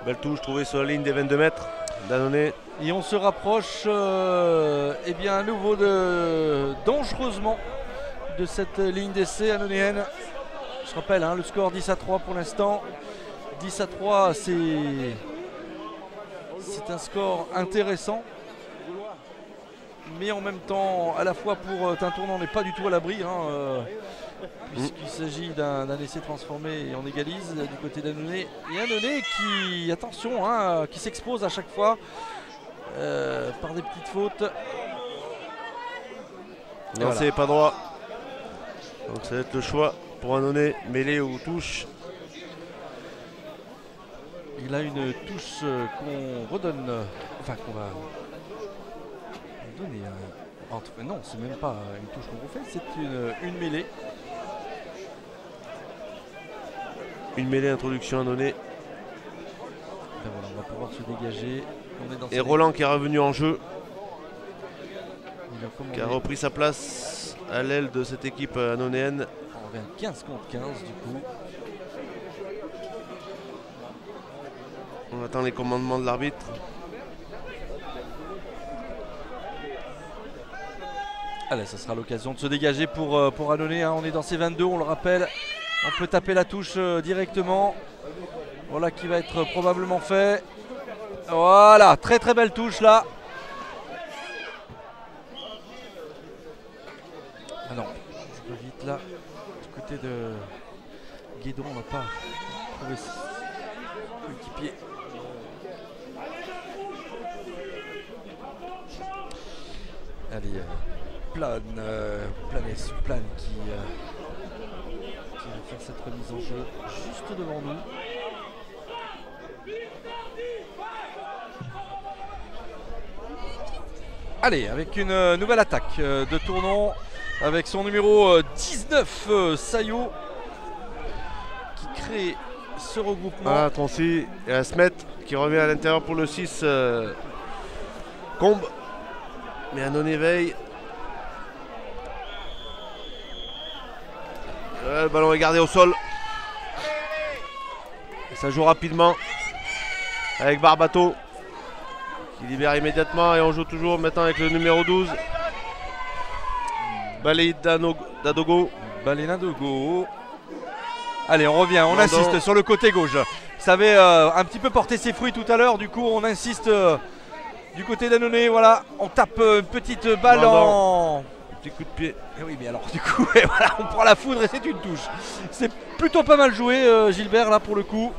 Belle touche trouvée sur la ligne des 22 mètres d'Annonay. Et on se rapproche eh bien à nouveau dangereusement de cette ligne d'essai annonayenne. Je rappelle le score 10-3 pour l'instant. 10-3, c'est un score intéressant. Mais en même temps, à la fois pour Tintournon, on n'est pas du tout à l'abri. Puisqu'il s'agit d'un essai transformé et on égalise du côté d'Annonay. Et Annonay qui, attention, qui s'expose à chaque fois par des petites fautes. Non, c'est pas droit. Donc ça va être le choix pour Annonay, mêlée ou touche. Il a une touche qu'on redonne, enfin qu'on va donner. Non, c'est même pas une touche qu'on refait, c'est une mêlée. Une mêlée introduction Annonay. Ben voilà, on va pouvoir se dégager. Et Roland qui est revenu en jeu. Qui a repris sa place à l'aile de cette équipe annonayenne. On revient 15 contre 15 du coup. On attend les commandements de l'arbitre. Allez, ça sera l'occasion de se dégager pour Annonay. On est dans ces 22, on le rappelle. On peut taper la touche directement. Voilà qui va être probablement fait. Voilà, très très belle touche là. Ah non, je peux vite là. Du côté de Guédon, on n'a pas trouvé coéquipier. Allez, Plane qui va faire cette remise en jeu juste devant nous. Allez, avec une nouvelle attaque de Tournon avec son numéro 19 Saillot qui crée ce regroupement. Ah, Troncy et Asmet qui revient à l'intérieur pour le 6 Combe. Mais Annonay veille. Le ballon est gardé au sol. Et ça joue rapidement avec Barbato qui libère immédiatement et on joue toujours maintenant avec le numéro 12. Balayé d'Adogo. Allez, on revient, on insiste sur le côté gauche. Ça avait un petit peu porté ses fruits tout à l'heure, du coup on insiste du côté d'Annonay. Voilà, on tape une petite balle en... Petit coup de pied. Et oui, mais alors du coup, voilà, on prend la foudre et c'est une touche. C'est plutôt pas mal joué Gilbert là pour le coup.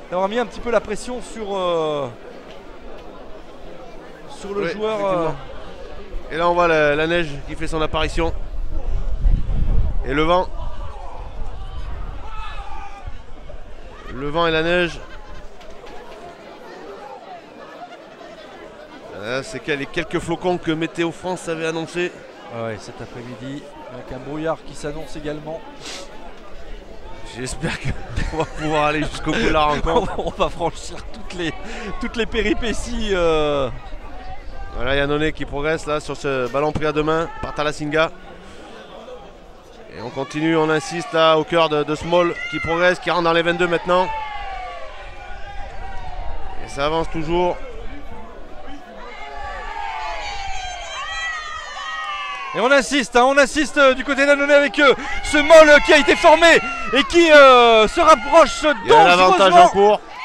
D'avoir mis un petit peu la pression sur le joueur. Et là on voit la neige qui fait son apparition. Et le vent. Le vent et la neige. C'est les quelques flocons que Météo France avait annoncé. Ouais, cet après-midi, avec un brouillard qui s'annonce également. J'espère qu'on va pouvoir aller jusqu'au bout de la rencontre. On va franchir toutes les péripéties. Voilà, il y a Annonay qui progresse là sur ce ballon pris à deux mains par Talasinga. Et on continue, on insiste là au cœur de Small qui progresse, qui rentre dans les 22 maintenant. Et ça avance toujours. Et on insiste du côté d'Annonay avec ce Moll qui a été formé et qui se rapproche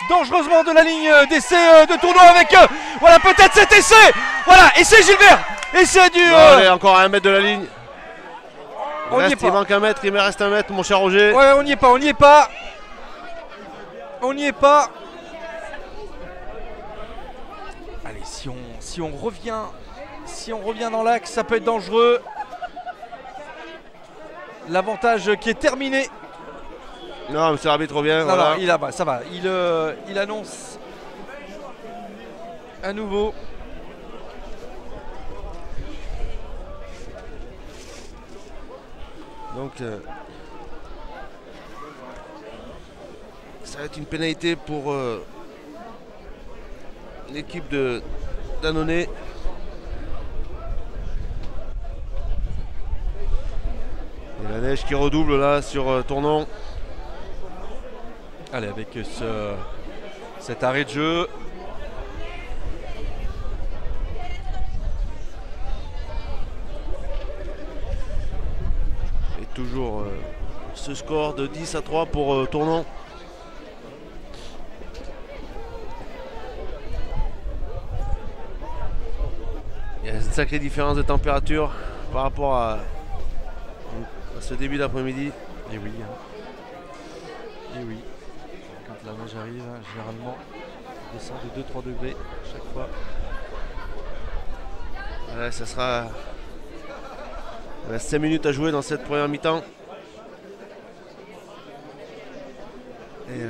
dangereusement de la ligne d'essai de Tournon avec voilà peut-être cet essai. Voilà, essai Gilbert. Essai du. Allez, encore à 1 mètre de la ligne. Il manque 1 mètre, il me reste 1 mètre, mon cher Roger. Ouais, on n'y est pas. Allez, si on revient dans l'axe, ça peut être dangereux. L'avantage qui est terminé. Non, monsieur l'arbitre revient. Non, ça va. Il annonce à nouveau. Donc, ça va être une pénalité pour l'équipe d'Annonay. Et la neige qui redouble là sur Tournon. Allez, avec cet arrêt de jeu. Et toujours ce score de 10-3 pour Tournon. Il y a une sacrée différence de température par rapport à ce début d'après-midi. Et oui. Quand la neige arrive, généralement, on descend de 2-3 degrés chaque fois. Ouais, ça sera. Il reste 5 minutes à jouer dans cette première mi-temps. Et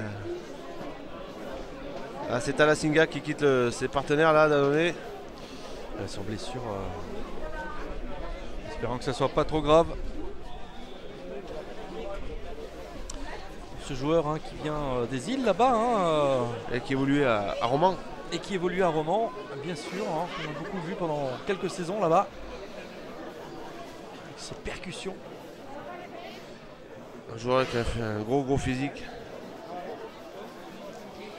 c'est Talasinga qui quitte ses partenaires là d'Annonay. Sur blessure. Espérant que ça soit pas trop grave. Ce joueur qui vient des îles là-bas. Et qui évolue à Romans. Et qui évolue à Romans, bien sûr. On a beaucoup vu pendant quelques saisons là-bas. Avec ses percussions. Un joueur qui a fait un gros physique.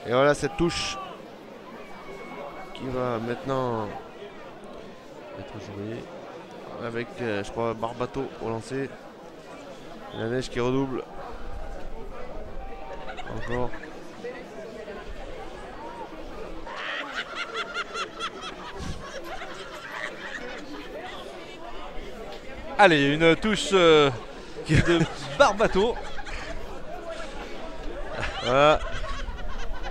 Et voilà cette touche qui va maintenant être jouée avec, je crois, Barbato au lancer. La neige qui redouble. Encore. Allez, une touche de Barbato. Voilà.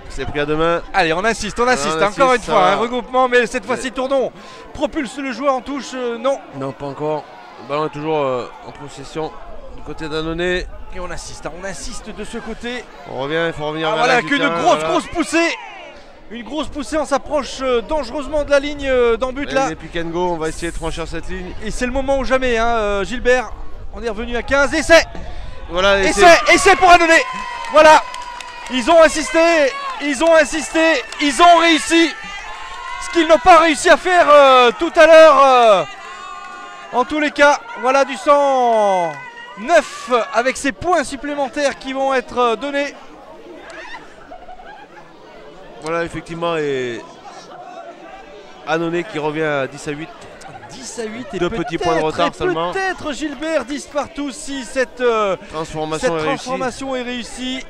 C'est pris à deux mains. Allez, on insiste encore une fois. Un regroupement, mais cette fois-ci Tournon propulse le joueur en touche. Non. Non, pas encore. Le ballon est toujours en possession du côté d'Annonay. Et on insiste de ce côté. On revient, il faut revenir vers voilà, qu'une grosse poussée. Une grosse poussée, on s'approche dangereusement de la ligne d'en but là. Et pick and go, on va essayer de franchir cette ligne. Et c'est le moment ou jamais, Gilbert. On est revenu à 15. Essai. Voilà, essai pour Annonay. Voilà. Ils ont insisté, ils ont réussi. Ce qu'ils n'ont pas réussi à faire tout à l'heure. En tous les cas, voilà du 109 avec ces points supplémentaires qui vont être donnés. Voilà, effectivement, et Annonay qui revient à 10-8. 10-8 et deux petits points de retard seulement. Peut-être Gilbert 10 partout si cette transformation est réussie.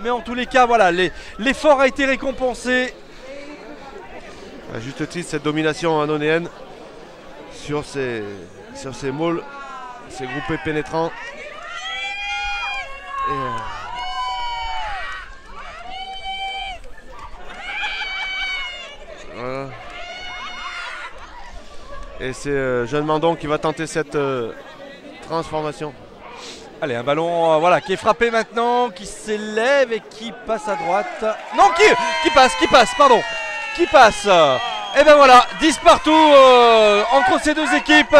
Mais en tous les cas, voilà, l'effort a été récompensé. À juste titre, cette domination annonayenne sur ces mauls, ces groupés pénétrants. Et voilà. Et c'est Jeanne Mandon qui va tenter cette transformation. Allez, un ballon qui est frappé maintenant, qui s'élève et qui passe à droite. Non, qui passe. Et ben voilà, 10 partout entre ces deux équipes.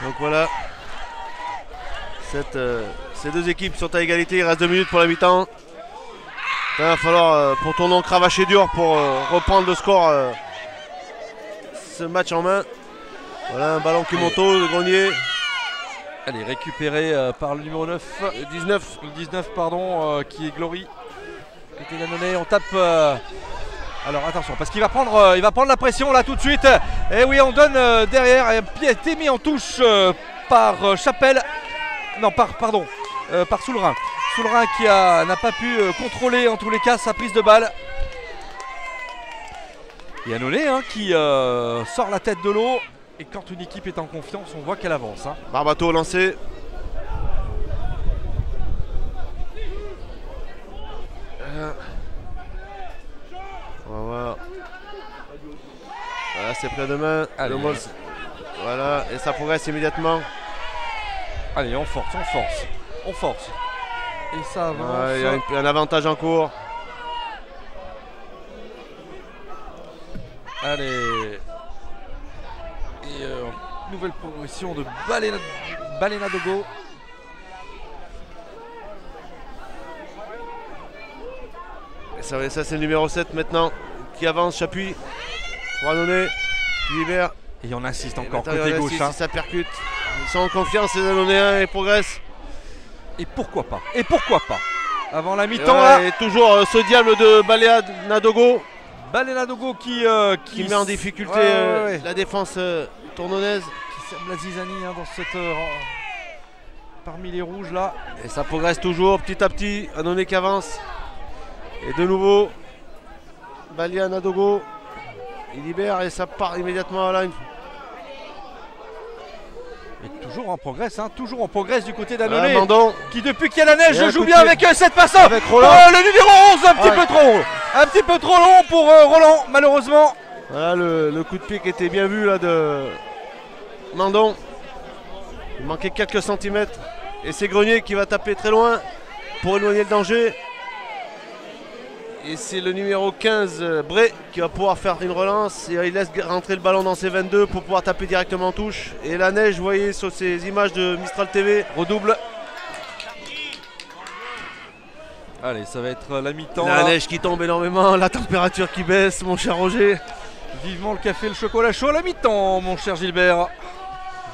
Donc voilà, ces deux équipes sont à égalité, il reste 2 minutes pour la mi-temps. Il va falloir pour Tournon cravacher dur pour reprendre le score, ce match en main. Voilà un ballon qui monte haut, le grenier. Allez, récupéré par le numéro 9. Le 19. Le 19, pardon, qui est Glory. Côté d'Annonay, on tape. Alors attention, parce qu'il va prendre, il va prendre la pression là tout de suite. Et oui, on donne derrière. Un pied a été mis en touche par Chapelle. Non, pardon, par Soulerain. Soulerain qui n'a pas pu contrôler en tous les cas sa prise de balle. Et Annonay qui sort la tête de l'eau. Et quand une équipe est en confiance, on voit qu'elle avance. Barbato lancé. On va voir. Voilà, c'est plein de main. Allez. Voilà, et ça progresse immédiatement. Allez, on force, on force, on force. Et ça avance. Ouais, il y a un avantage en cours. Allez. Et nouvelle progression de Balena Dogo. Et ça c'est le numéro 7 maintenant qui avance, Chapuis. Pour Annonay, qui libère. Et on insiste Et encore maintenant, côté il gauche. insiste, ça percute. Ils sont en confiance, les Annonayens, et progressent. Et pourquoi pas? Et pourquoi pas? Avant la Et, mi-temps ouais, là. et toujours ce diable de Balena Dogo Balena Dogo qui met en difficulté ouais. la défense tournonnaise. Qui sème la zizanie dans cette parmi les rouges là. Et ça progresse toujours petit à petit. Annonay qui avance. Et de nouveau, Balena Dogo. Il libère et ça part immédiatement à la. Et toujours en progrès, toujours en progrès du côté d'Annonay. Mandon. Qui depuis qu'il y a la neige Et un joue coup de bien pied. avec cette passante. Avec Roland. Le numéro 11, un petit peu trop long. Un petit peu trop long pour Roland, malheureusement. Voilà le coup de pied qui était bien vu là de Mandon. Il manquait quelques centimètres. Et c'est Grenier qui va taper très loin pour éloigner le danger. Et c'est le numéro 15, Bray, qui va pouvoir faire une relance. Et il laisse rentrer le ballon dans ses 22 pour pouvoir taper directement en touche. Et la neige, vous voyez sur ces images de Mistral TV, redouble. Allez, ça va être la mi-temps. La là. neige qui tombe énormément, la température qui baisse, mon cher Roger. Vivement le café, le chocolat chaud à la mi-temps, mon cher Gilbert.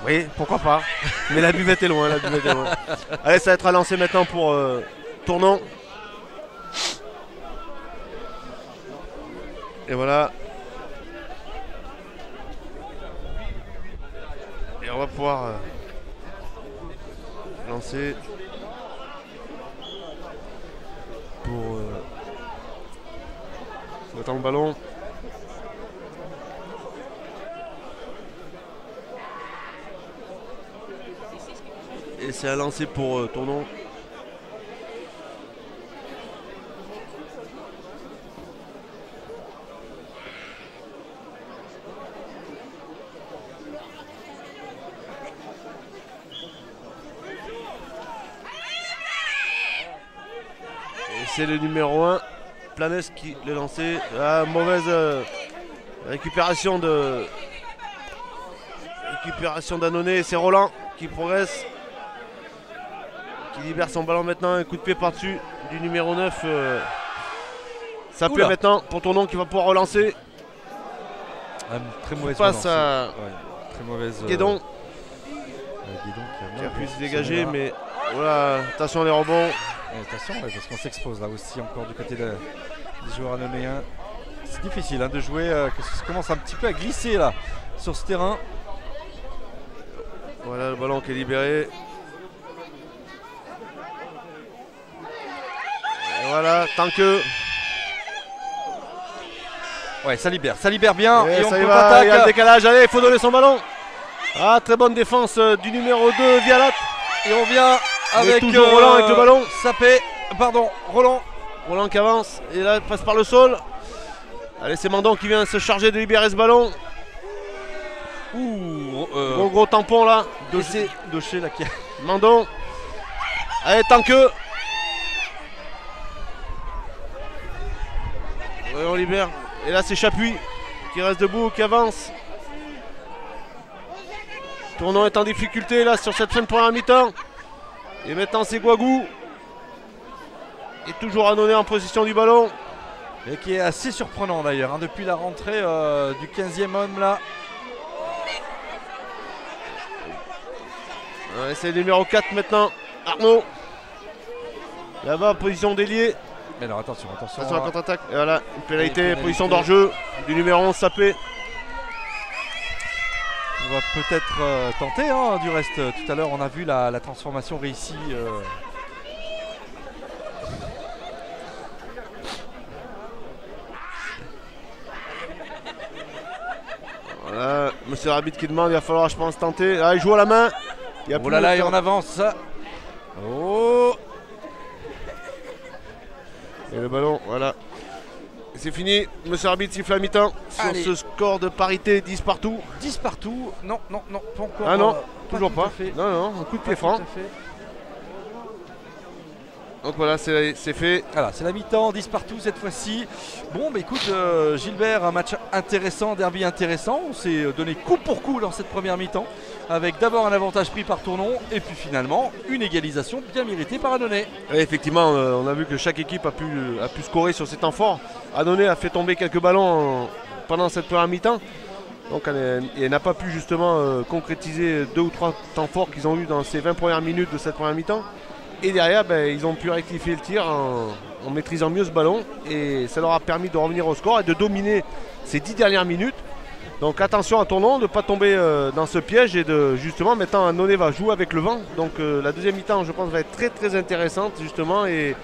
Oui, pourquoi pas. Mais la buvette est loin, la buvette est loin. Allez, ça va être à lancer maintenant pour Tournon. Et voilà. Et on va pouvoir lancer pour on attend le ballon. Et c'est à lancer pour Tournon. Et c'est le numéro 1, Planès, qui l'a lancé. Ah, mauvaise récupération d'Annonay. C'est Roland qui progresse. Qui libère son ballon maintenant, un coup de pied par-dessus du numéro 9. Ça plaît maintenant pour Tournon qui va pouvoir relancer. Très mauvaise passe à très mauvaise. Guédon Guédon qui a pu se dégager, mais voilà, attention les rebonds. Attention, parce qu'on s'expose là aussi encore du côté des joueurs annonayens. C'est difficile de jouer, que ça commence un petit peu à glisser là sur ce terrain. Voilà le ballon qui est libéré. Et voilà, tant que. Ouais, ça libère bien. Et on ça y peut va, il y a le attaquer. décalage, allez, il faut donner son ballon. Ah, très bonne défense du numéro 2, Vialat. Et on vient avec toujours Roland avec le ballon. Sapé, pardon, Roland. Roland qui avance, et là, il passe par le sol. Allez, c'est Mandon qui vient se charger de libérer ce ballon. Gros tampon là. Doché là qui a... Mandon. Allez, tant que. Ouais, on libère. Et là, c'est Chapuis qui reste debout, qui avance. Tournon est en difficulté là sur cette fin de première mi-temps. Et maintenant, c'est Guagou. Et toujours Annonay en position du ballon. Et qui est assez surprenant d'ailleurs, depuis la rentrée du 15e homme là. C'est le numéro 4 maintenant, Arnaud. Là-bas, position d'ailier. Mais alors attention. Attention à la contre-attaque. Et voilà, une pénalité, Et position d'hors-jeu du numéro 11 Sapé. On va peut-être tenter, hein, du reste. Tout à l'heure, on a vu la transformation réussie. Voilà, monsieur l'arbitre qui demande, il va falloir, je pense, tenter. Là, il joue à la main. Il y a Oh là là, et on avance. Oh, Et le ballon, voilà. C'est fini. Monsieur l'arbitre siffle à mi-temps sur Allez. ce score de parité 10 partout. 10 partout. Non, pas encore. Ah non, toujours tout à pas. fait. Non, un coup de pied Pas franc. tout à fait. Donc voilà, c'est fait. Voilà, c'est la mi-temps, 10 partout cette fois-ci. Bon, bah écoute, Gilbert, un match intéressant, derby intéressant. On s'est donné coup pour coup dans cette première mi-temps, avec d'abord un avantage pris par Tournon, et puis finalement une égalisation bien méritée par Annonay. Et effectivement, on a vu que chaque équipe a pu scorer sur ces temps forts. Annonay a fait tomber quelques ballons pendant cette première mi-temps. Donc elle n'a pas pu justement concrétiser 2 ou 3 temps forts qu'ils ont eu dans ces 20 premières minutes de cette première mi-temps. Et derrière, ils ont pu rectifier le tir en maîtrisant mieux ce ballon. Et ça leur a permis de revenir au score et de dominer ces 10 dernières minutes. Donc attention à Tournon de ne pas tomber dans ce piège et de justement maintenant Annonay va jouer avec le vent. Donc la deuxième mi-temps, je pense, va être très très intéressante justement. Et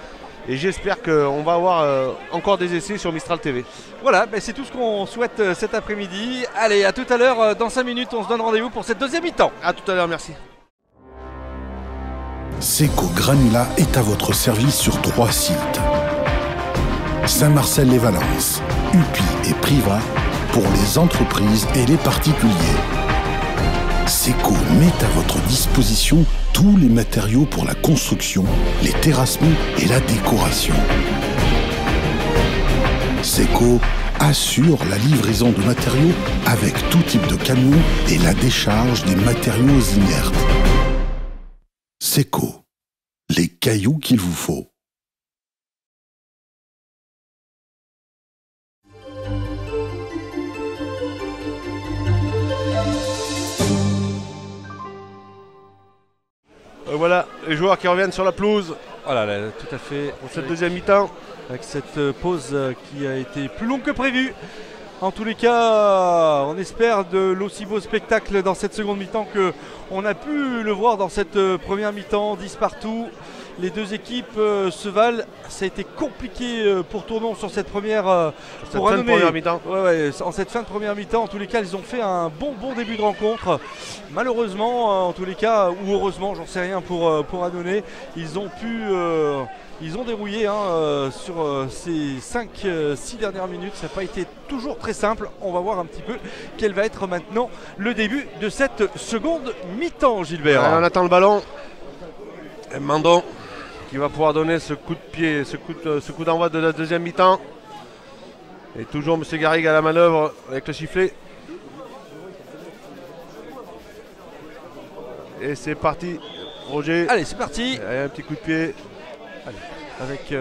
j'espère qu'on va avoir encore des essais sur Mistral TV. Voilà, c'est tout ce qu'on souhaite cet après-midi. Allez, à tout à l'heure, dans 5 minutes, on se donne rendez-vous pour cette deuxième mi-temps. A tout à l'heure, merci. Seco Granulat est à votre service sur 3 sites. Saint-Marcel-les-Valences, UPI et Privas pour les entreprises et les particuliers. Seco met à votre disposition tous les matériaux pour la construction, les terrassements et la décoration. Seco assure la livraison de matériaux avec tout type de camion et la décharge des matériaux inertes. Seco, les cailloux qu'il vous faut. Voilà, les joueurs qui reviennent sur la pelouse Voilà, là, tout à fait. pour cette deuxième mi-temps. Avec cette pause qui a été plus longue que prévu. En tous les cas, on espère de l'aussi beau spectacle dans cette seconde mi-temps qu'on a pu le voir dans cette première mi-temps, 10 partout. Les deux équipes se valent. Ça a été compliqué pour Tournon sur cette première Cette fin de première mi-temps. Ouais, en cette fin de première mi-temps, en tous les cas, ils ont fait un bon début de rencontre. Malheureusement, en tous les cas, ou heureusement, j'en sais rien pour Annonay, ils ont dérouillé sur ces 5-6 dernières minutes. Ça n'a pas été toujours très simple. On va voir un petit peu quel va être maintenant le début de cette seconde mi-temps, Gilbert. On attend le ballon. Et Mandon qui va pouvoir donner ce coup de pied, ce coup d'envoi de la deuxième mi-temps. Et toujours M. Garrigue à la manœuvre avec le sifflet. Et c'est parti, Roger. Allez, c'est parti. Et un petit coup de pied. Avec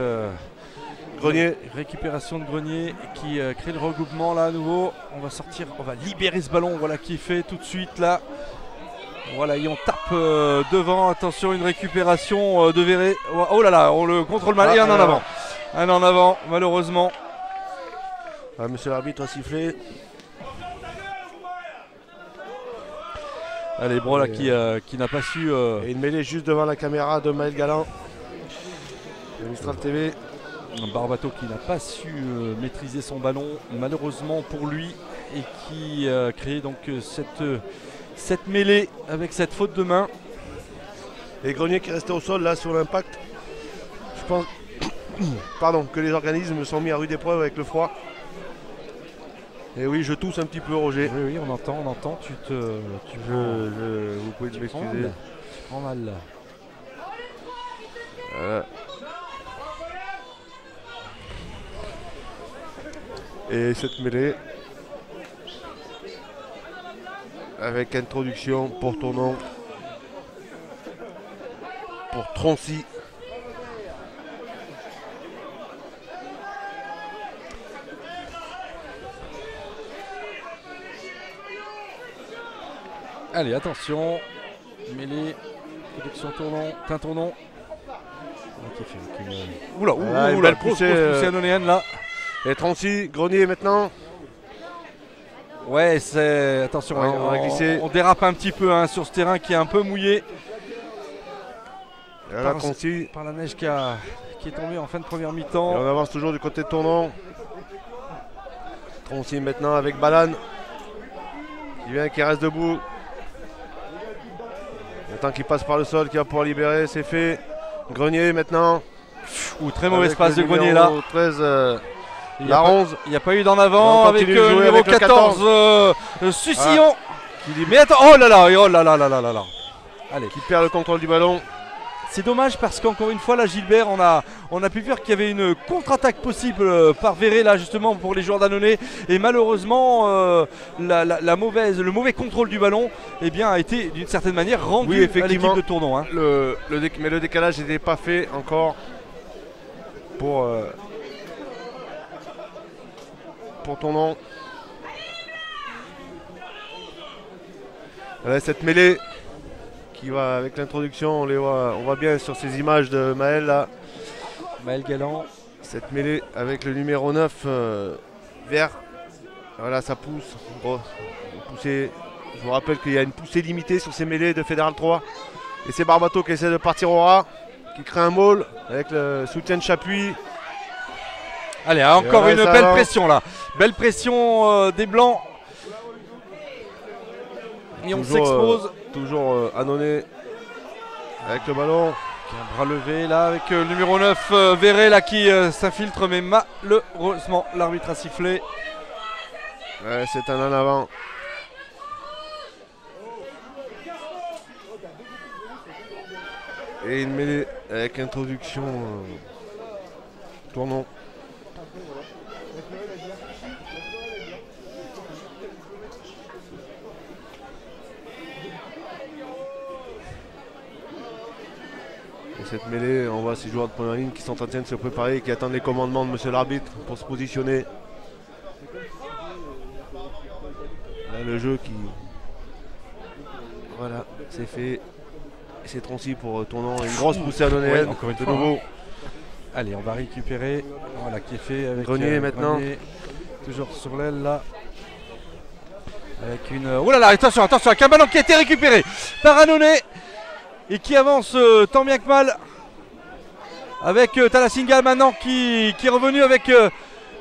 Grenier. récupération de Grenier qui crée le regroupement là à nouveau. On va libérer ce ballon, voilà qui est fait tout de suite là. Voilà, et on tape devant. Attention, une récupération de Verret. Oh là là, on le contrôle mal. Et un en avant. Un en avant, malheureusement. Monsieur l'arbitre a sifflé. Allez, Brola qui n'a pas su. Et une mêlée juste devant la caméra de Maël Galland. De Mistral TV. Barbato qui n'a pas su maîtriser son ballon, malheureusement pour lui, et qui a créé donc cette mêlée avec cette faute de main. Et Grenier qui est resté au sol là sur l'impact. Je pense que les organismes sont mis à rude épreuve avec le froid. Et oui, je tousse un petit peu, Roger. Oui, on entend. Vous pouvez m'excuser. Tu prends mal là. Voilà. Et cette mêlée avec introduction pour Tournon, pour Troncy. Allez, attention. Mêlée. Direction Tournon. Qui fait oula, une la belle grosse poussée, poussée anonéenne là. Et 36, Grenier maintenant. Ouais, c'est. Attention, Ouais, on va glisser. on dérape un petit peu hein, sur ce terrain qui est un peu mouillé Et là, 36. par la neige qui est tombée en fin de première Et mi-temps. on avance toujours du côté de Tournon. 36 maintenant avec Balane. Qui reste debout. Le temps qu'il passe par le sol, qui va pouvoir libérer, c'est fait. Grenier maintenant. Très mauvaise Avec passe le de Grenier numéro là. 13, Il y la a pas- 11. Il n'y a pas eu d'en avant On avec continue le de jouer numéro avec le 14, Sucillon. Mais attends, oh là là. Allez. Qui perd le contrôle du ballon. C'est dommage parce qu'encore une fois là Gilbert on a pu voir qu'il y avait une contre-attaque possible par Verret là justement pour les joueurs d'Annonay et malheureusement le mauvais contrôle du ballon eh bien, a été d'une certaine manière rendu Oui, à l'équipe effectivement. de Tournon hein. Mais le décalage n'était pas fait encore pour Tournon. Voilà, cette mêlée qui va avec l'introduction, on voit bien sur ces images de Maël là. Maël Galland. Cette mêlée avec le numéro 9 vert. Voilà, ça pousse. Je vous rappelle qu'il y a une poussée limitée sur ces mêlées de Fédéral 3. Et c'est Barbato qui essaie de partir au ras, qui crée un maul avec le soutien de Chapuis. Allez, encore voilà, une ça belle avance. pression là. Belle pression des Blancs. Et on Toujours, s'expose. Toujours Annonay avec le ballon. Un bras levé là avec le numéro 9 Verret là qui s'infiltre mais malheureusement l'arbitre a sifflé. Ouais, c'est un en avant. Et une mêlée avec introduction Tournon. Et cette mêlée, on voit ces joueurs de première ligne qui sont en train de se préparer et qui attendent les commandements de monsieur l'arbitre pour se positionner. Là, le jeu qui... Voilà, c'est fait. C'est Troncy pour Tournon. Une grosse poussée à donner. Ouais, encore une de fois, nouveau. Allez, on va récupérer. Voilà qui est fait avec Grenier maintenant. Grenier, toujours sur l'aile là. Avec une. Oh là là, attention, avec un ballon qui a été récupéré par Annonay et qui avance tant bien que mal. Avec Talasinga maintenant qui est revenu avec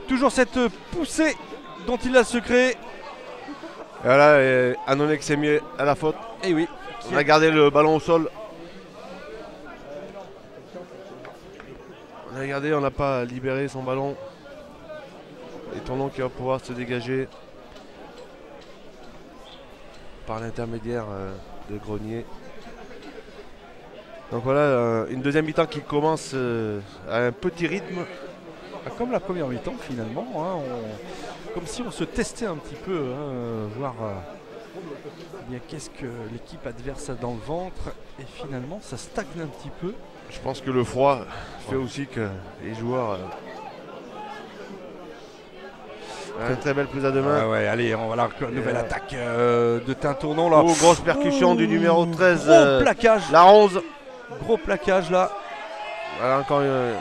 toujours cette poussée dont il a se créer. Et voilà, Annonay qui s'est mis à la faute. Et oui. On a gardé le ballon au sol. On a gardé, on n'a pas libéré son ballon. Et Tournon qui va pouvoir se dégager par l'intermédiaire de Grenier. Donc voilà, une deuxième mi-temps qui commence à un petit rythme. Comme la première mi-temps finalement, hein, comme si on se testait un petit peu, hein, voir bien qu'est-ce que l'équipe adverse a dans le ventre et finalement ça stagne un petit peu. Je pense que le froid fait aussi que les joueurs... une très belle prise à deux mains. Ouais, allez, on va la nouvelle attaque de Tournon là. Oh, grosse percussion du numéro 13. Gros plaquage. La 11. Gros plaquage là. Voilà encore une...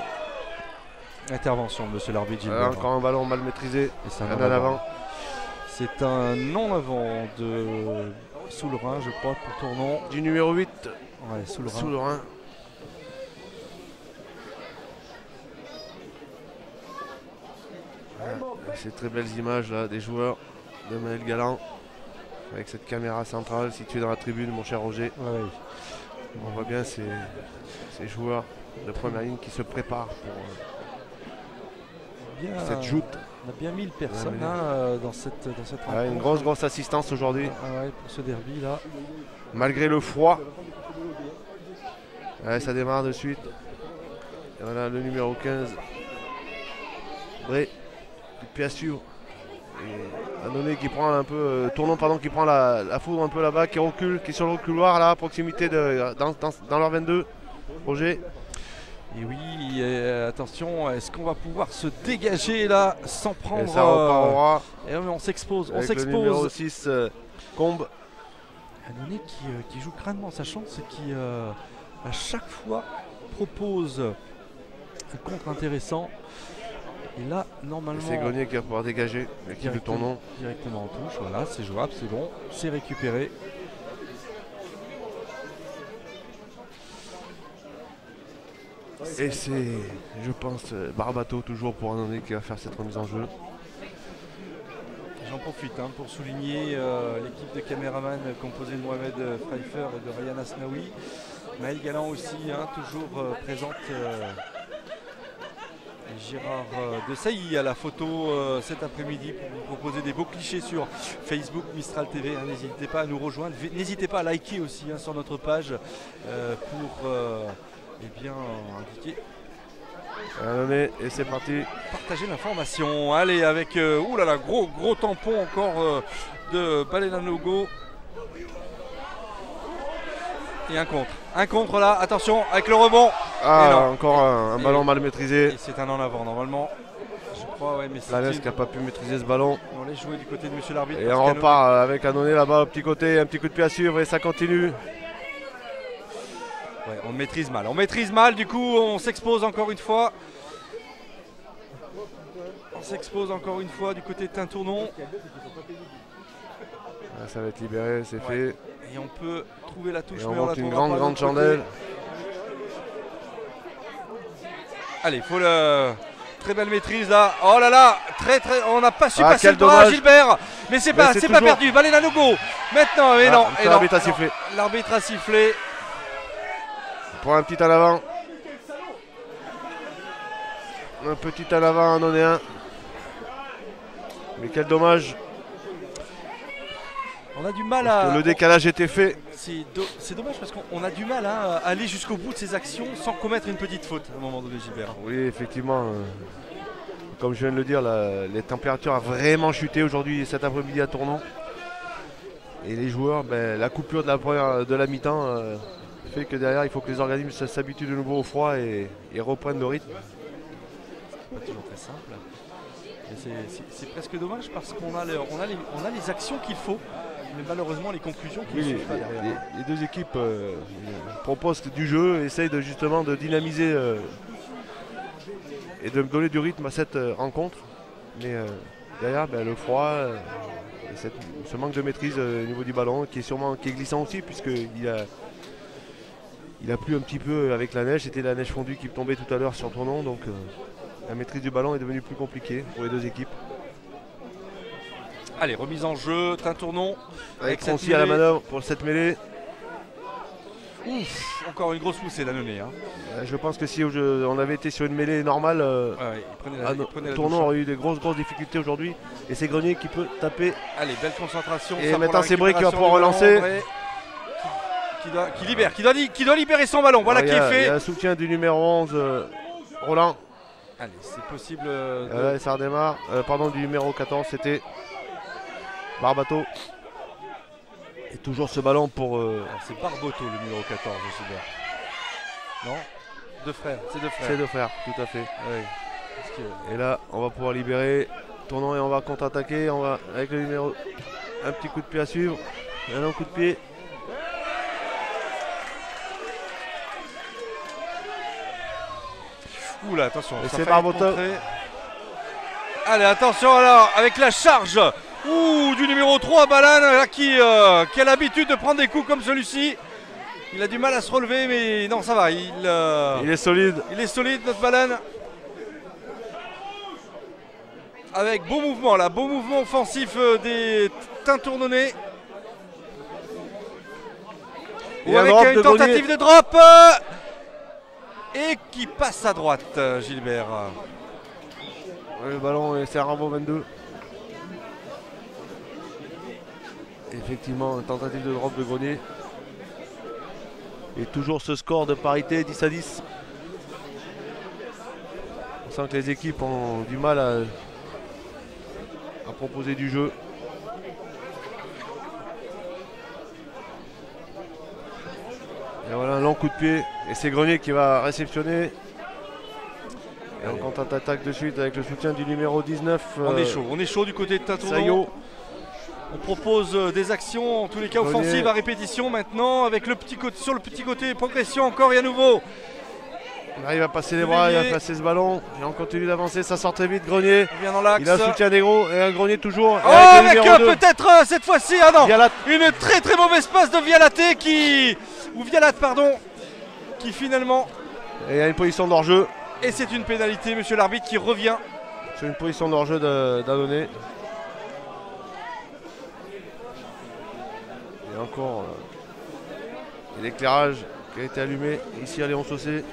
Intervention de monsieur l'arbitre Voilà, Gilbert. encore un ballon mal maîtrisé. Et c'est un Un non en avant. avant. C'est un non-avant de Soulerain, je crois, pour Tournon. Du numéro 8. Ouais, Soulerain. Soulerain. Voilà, ces très belles images là des joueurs de Maël Galland avec cette caméra centrale située dans la tribune, mon cher Roger. Ouais. On voit bien ces joueurs de première ligne qui se préparent pour Bien, cette joute. on a bien 1000 personnes Ouais, hein, dans cette Ouais, une grosse assistance aujourd'hui. Ah ouais, pour ce derby là. Malgré le froid. Ouais, ça démarre de suite. Et voilà le numéro 15. Bré, du pied à suivre. Et Annonay qui prend un peu. Tournon pardon, qui prend la foudre un peu là-bas, qui recule, qui est sur le couloir là, à proximité dans leur 22. Roger. Et oui, attention, est-ce qu'on va pouvoir se dégager là sans prendre. Et ça repart au ras. Et on s'expose, Avec le numéro 6, Combe. Annonay qui joue crânement sa chance et qui à chaque fois propose un contre intéressant. Et là, normalement... C'est Grenier qui va pouvoir dégager l'équipe de Tournon. Directement en touche, voilà, c'est jouable, c'est bon, c'est récupéré. Et c'est, je pense, Barbato toujours pour Annonay qui va faire cette remise en jeu. J'en profite pour souligner l'équipe de caméraman composée de Mohamed Pfeiffer et de Ryan Asnaoui. Maël Galland aussi, toujours présente. Gérard de Sailly à la photo cet après-midi pour vous proposer des beaux clichés sur Facebook Mistral TV. N'hésitez pas à nous rejoindre, n'hésitez pas à liker aussi sur notre page pour indiquer. Annonay, et c'est parti. Partager l'information. Allez, avec oulala, gros tampon encore de Balenanogo. Et un contre. Un contre là, attention, avec le rebond. Ah, encore un ballon mal maîtrisé. C'est un en avant normalement. Je crois, ouais, mais c'est. Lanès qui n'a pas pu maîtriser ce ballon. On laisse jouer du côté de monsieur l'arbitre. Et on repart avec Annonay là-bas au petit côté, un petit coup de pied à suivre et ça continue. Ouais, on maîtrise mal. On maîtrise mal, du coup, on s'expose encore une fois. On s'expose encore une fois du côté de Tintournon. Ah, ça va être libéré, c'est fait. Et on peut trouver la touche. Et on monte une grande chandelle. Allez, il faut le... Très belle maîtrise là. Oh là là, on n'a pas su passer le bras, dommage. Gilbert. Mais c'est pas toujours... perdu. Balenanogo. Maintenant, mais non. L'arbitre a sifflé. L'arbitre a sifflé. Pour un petit en avant. Un petit en avant, Annonay. Mais quel dommage. On a du mal parce que le décalage était fait. C'est dommage parce qu'on a du mal à aller jusqu'au bout de ses actions sans commettre une petite faute à un moment donné, Gilbert. Oui, effectivement. Comme je viens de le dire, les températures ont vraiment chuté aujourd'hui, cet après-midi à Tournon. Et les joueurs, la coupure de la mi-temps fait que derrière, il faut que les organismes s'habituent de nouveau au froid et reprennent le rythme. C'est pas toujours très simple. C'est presque dommage parce qu'on a les actions qu'il faut. Mais malheureusement les conclusions qui ne suivent pas derrière. Les deux équipes proposent du jeu, essayent justement de dynamiser et de donner du rythme à cette rencontre. Mais derrière le froid, et ce manque de maîtrise au niveau du ballon qui est glissant aussi puisqu'il a plu un petit peu avec la neige. C'était la neige fondue qui tombait tout à l'heure sur Tournon, donc la maîtrise du ballon est devenue plus compliquée pour les deux équipes. Allez, remise en jeu, Tintournon. Avec Francy à la manœuvre pour cette mêlée. Ouf, encore une grosse poussée d'Annonay. Je pense que si on avait été sur une mêlée normale, Tournon aurait eu des grosses difficultés aujourd'hui. Et c'est Grenier qui peut taper. Allez, belle concentration. Et maintenant c'est Bray qui va pouvoir relancer. Qui doit libérer son ballon. Voilà qui est fait. Il y a un soutien du numéro 11, Roland. Allez, c'est possible. Ça redémarre. Du numéro 14, c'était Barbato. Et toujours ce ballon pour... C'est Barboto le numéro 14, je sais bien. Non, deux frères, c'est deux frères. C'est deux frères, tout à fait. Oui. Et là, on va pouvoir libérer Tournon et on va contre-attaquer. On va avec le numéro... Un petit coup de pied à suivre. Un long coup de pied. Oula, attention. Et c'est Barboto. Allez, attention alors, avec la charge du numéro 3, Balan, qui a l'habitude de prendre des coups comme celui-ci. Il a du mal à se relever, mais non, ça va. Il est solide. Il est solide, notre Balan. Avec beau mouvement, là, beau mouvement offensif des Tintournonnais. Ou avec une tentative de drop. Et qui passe à droite, Gilbert. Le ballon, c'est un Rambo 22. Effectivement, une tentative de drop de Grenier. Et toujours ce score de parité, 10-10. On sent que les équipes ont du mal à proposer du jeu. Et voilà un long coup de pied. Et c'est Grenier qui va réceptionner. Et on contre-attaque de suite avec le soutien du numéro 19. On est chaud du côté de Tintournon. Sayo. On propose des actions, en tous les cas offensives à répétition maintenant, avec le petit côté, sur le petit côté, progression encore et à nouveau. Il arrive à passer les bras, il va passer ce ballon. Et on continue d'avancer, ça sort très vite. Grenier, Il vient dans l'axe. il a un soutien des gros et un Grenier toujours. Oh, avec peut-être cette fois-ci, ah non, Vialat. une très très mauvaise passe de Vialaté Vialat, pardon, qui finalement, Et il y a une position d'hors-jeu. et c'est une pénalité, monsieur l'arbitre qui revient. C'est une position d'hors-jeu d'Annonay. Et encore l'éclairage qui a été allumé ici à Léon Saucé.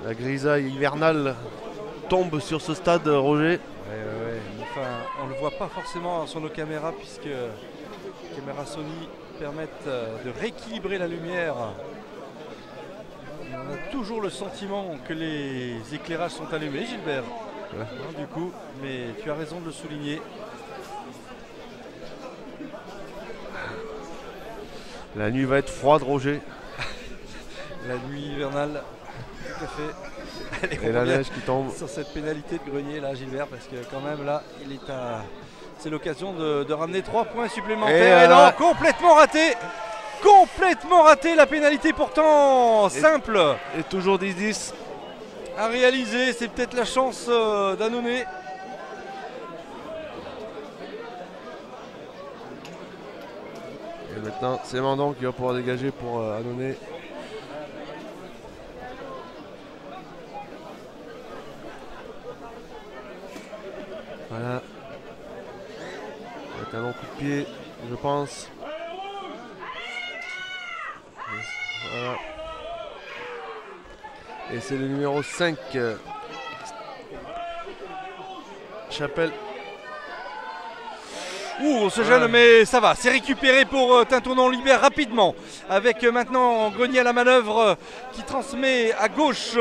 La grisaille hivernale tombe sur ce stade, Roger. Ouais. Enfin, on ne le voit pas forcément sur nos caméras puisque les caméras Sony permettent de rééquilibrer la lumière. On a toujours le sentiment que les éclairages sont allumés, Gilbert. Ouais. Hein, du coup, mais tu as raison de le souligner. La nuit va être froide, Roger. La nuit hivernale, tout à fait. Allez, Et on la revient neige qui tombe. sur cette pénalité de Grenier là, Gilbert, parce que quand même là, c'est l'occasion de ramener 3 points supplémentaires. Et non, complètement raté la pénalité pourtant simple Et toujours 10-10. à réaliser. C'est peut-être la chance d'Annonay. Et maintenant, c'est Mandon qui va pouvoir dégager pour Annonay. Voilà. Avec un long coup de pied, je pense. Voilà. Et c'est le numéro 5. Chapelle. Ouh, on se gêne, mais ça va. C'est récupéré pour Tintournon. On libère rapidement. Avec maintenant Grenier à la manœuvre qui transmet à gauche.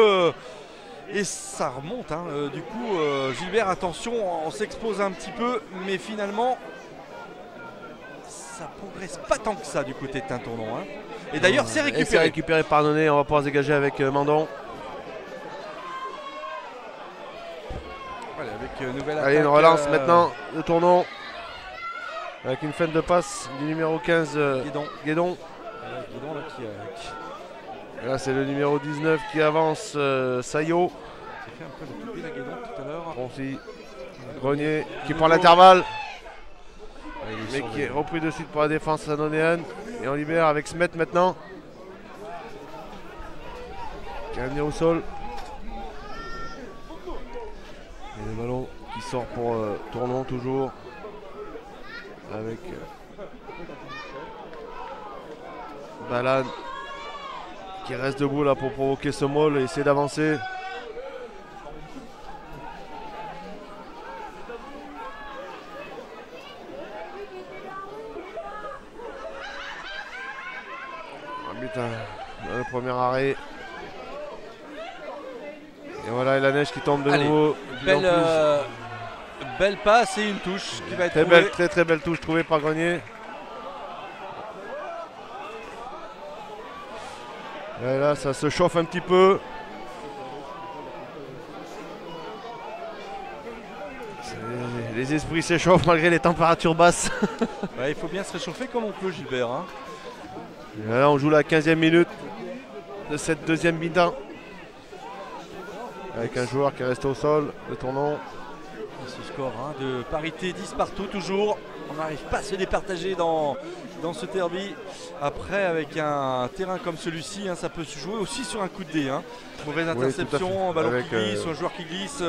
Et ça remonte. Hein. Du coup, Gilbert, attention, on s'expose un petit peu. Mais finalement, ça progresse pas tant que ça du côté de Tintournon. Hein. Et d'ailleurs, c'est Et c'est récupéré. récupéré par Annonay. On va pouvoir se dégager avec Mandon. Voilà, avec nouvelle Allez, attaque. une relance maintenant. Le tournon. Avec une fin de passe du numéro 15, Guédon. Guédon. Guédon, là, qui Et là, c'est le numéro 19 qui avance, Sayo. s'est fait un peu le toupie, la Guédon, tout à l'heure. Bonsi. Grenier qui prend l'intervalle. Ouais, il est Mais sur qui le- est repris de suite pour la défense anonéenne. Et on libère avec Smet maintenant. Qui est amené au sol. Et le ballon qui sort pour Tournon toujours. Avec Balade qui reste debout là pour provoquer ce maul et essayer d'avancer. Un but dans le premier arrêt. Et voilà, et la neige qui tombe de Allez, nouveau. De plus en Belle passe et une touche qui va être Très trouvée. belle, très belle touche trouvée par Grenier. Et là, ça se chauffe un petit peu. Les esprits s'échauffent malgré les températures basses. Ouais, il faut bien se réchauffer comme on peut, Gilbert. Hein. Et là, on joue la 15e minute de cette deuxième mi-temps. Avec un joueur qui est resté au sol, le tournant. Et ce score hein, de parité 10 partout toujours. On n'arrive pas à se départager dans ce derby. Après, avec un terrain comme celui-ci, hein, ça peut se jouer aussi sur un coup de dé. Hein. Mauvaise Oui, tout à interception, fait. un ballon Avec, qui glisse, un joueur qui glisse.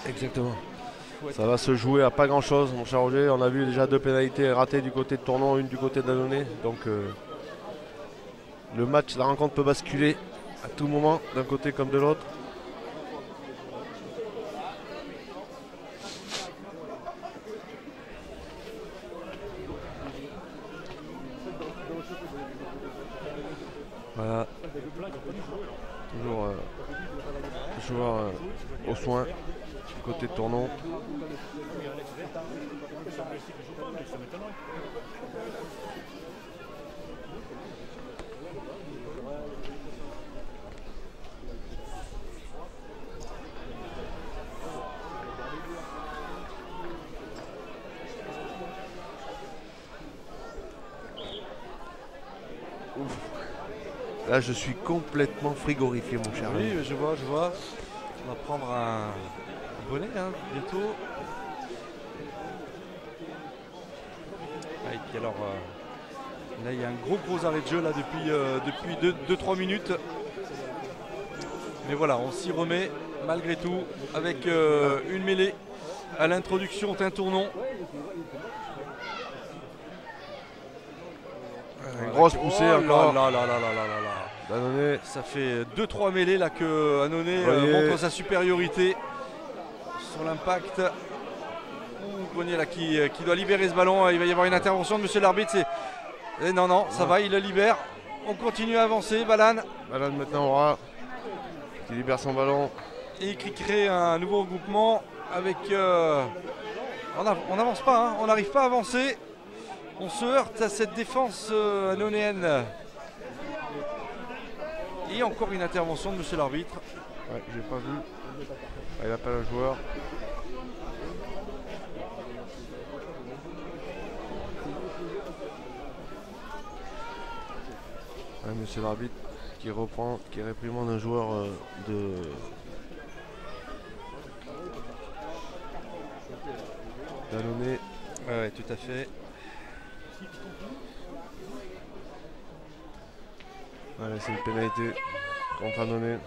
Exactement. Faut être- Ça va se jouer à pas grand chose, mon cher Roger. On a vu déjà 2 pénalités ratées du côté de Tournon, une du côté d'Annonay. Donc le match, la rencontre peut basculer à tout moment, d'un côté comme de l'autre. Voilà. Toujours joueur au soin du côté de Tournon. Là, je suis complètement frigorifié, mon cher. Oui, je vois, je vois. On va prendre un bonnet hein, bientôt. Et puis alors, là il y a un gros arrêt de jeu là depuis 2-3 minutes. Mais voilà, on s'y remet malgré tout avec une mêlée à l'introduction d'un tournon. Une grosse poussée encore. Là. Annonay. Ça fait 2-3 mêlées là que Annonay montre sa supériorité sur l'impact. Grenier là qui doit libérer ce ballon. Il va y avoir une intervention de monsieur l'arbitre. Et non, ça va, il le libère. On continue à avancer. Balane maintenant aura qui libère son ballon. Et qui crée un nouveau regroupement avec. On n'avance pas, hein, on n'arrive pas à avancer. On se heurte à cette défense annonéenne. Et encore une intervention de monsieur l'arbitre. Ouais, j'ai pas vu. Il appelle un joueur. Ouais, monsieur l'arbitre qui reprend, qui réprimande un joueur d'Annonay. Ouais, tout à fait. Allez, c'est une pénalité contre Annonay.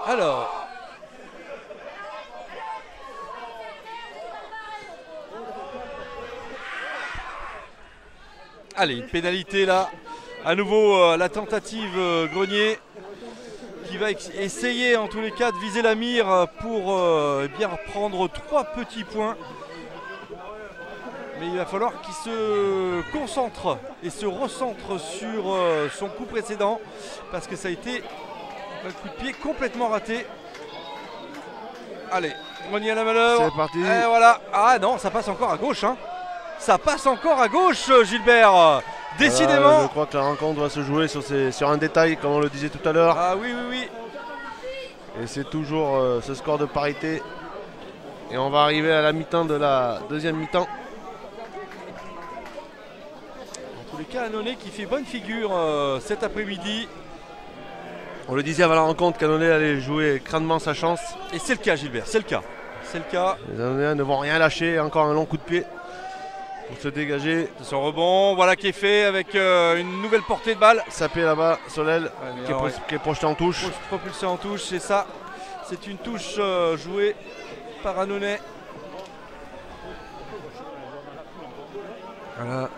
Alors. Allez, une pénalité là. À nouveau la tentative Grenier qui va essayer en tous les cas de viser la mire pour bien prendre 3 petits points. Mais il va falloir qu'il se concentre et se recentre sur son coup précédent parce que ça a été un coup de pied complètement raté. Allez, Grenier à la manœuvre. C'est parti. Et voilà. Ah non, ça passe encore à gauche. Hein. Ça passe encore à gauche, Gilbert. Décidément. Voilà, je crois que la rencontre va se jouer sur un détail, comme on le disait tout à l'heure. Ah oui. Et c'est toujours ce score de parité. Et on va arriver à la mi-temps de la deuxième mi-temps. En tous les cas, Annonay qui fait bonne figure cet après-midi. On le disait avant la rencontre qu'Annonay allait jouer crânement sa chance. Et c'est le cas, Gilbert, c'est le cas. Les Annonayens ne vont rien lâcher. Encore un long coup de pied pour se dégager. Son rebond, voilà qui est fait avec une nouvelle portée de balle. Sapé là-bas sur l'aile, qui est projeté en touche. Propulsé en touche, c'est ça. C'est une touche jouée par Annonay. Voilà.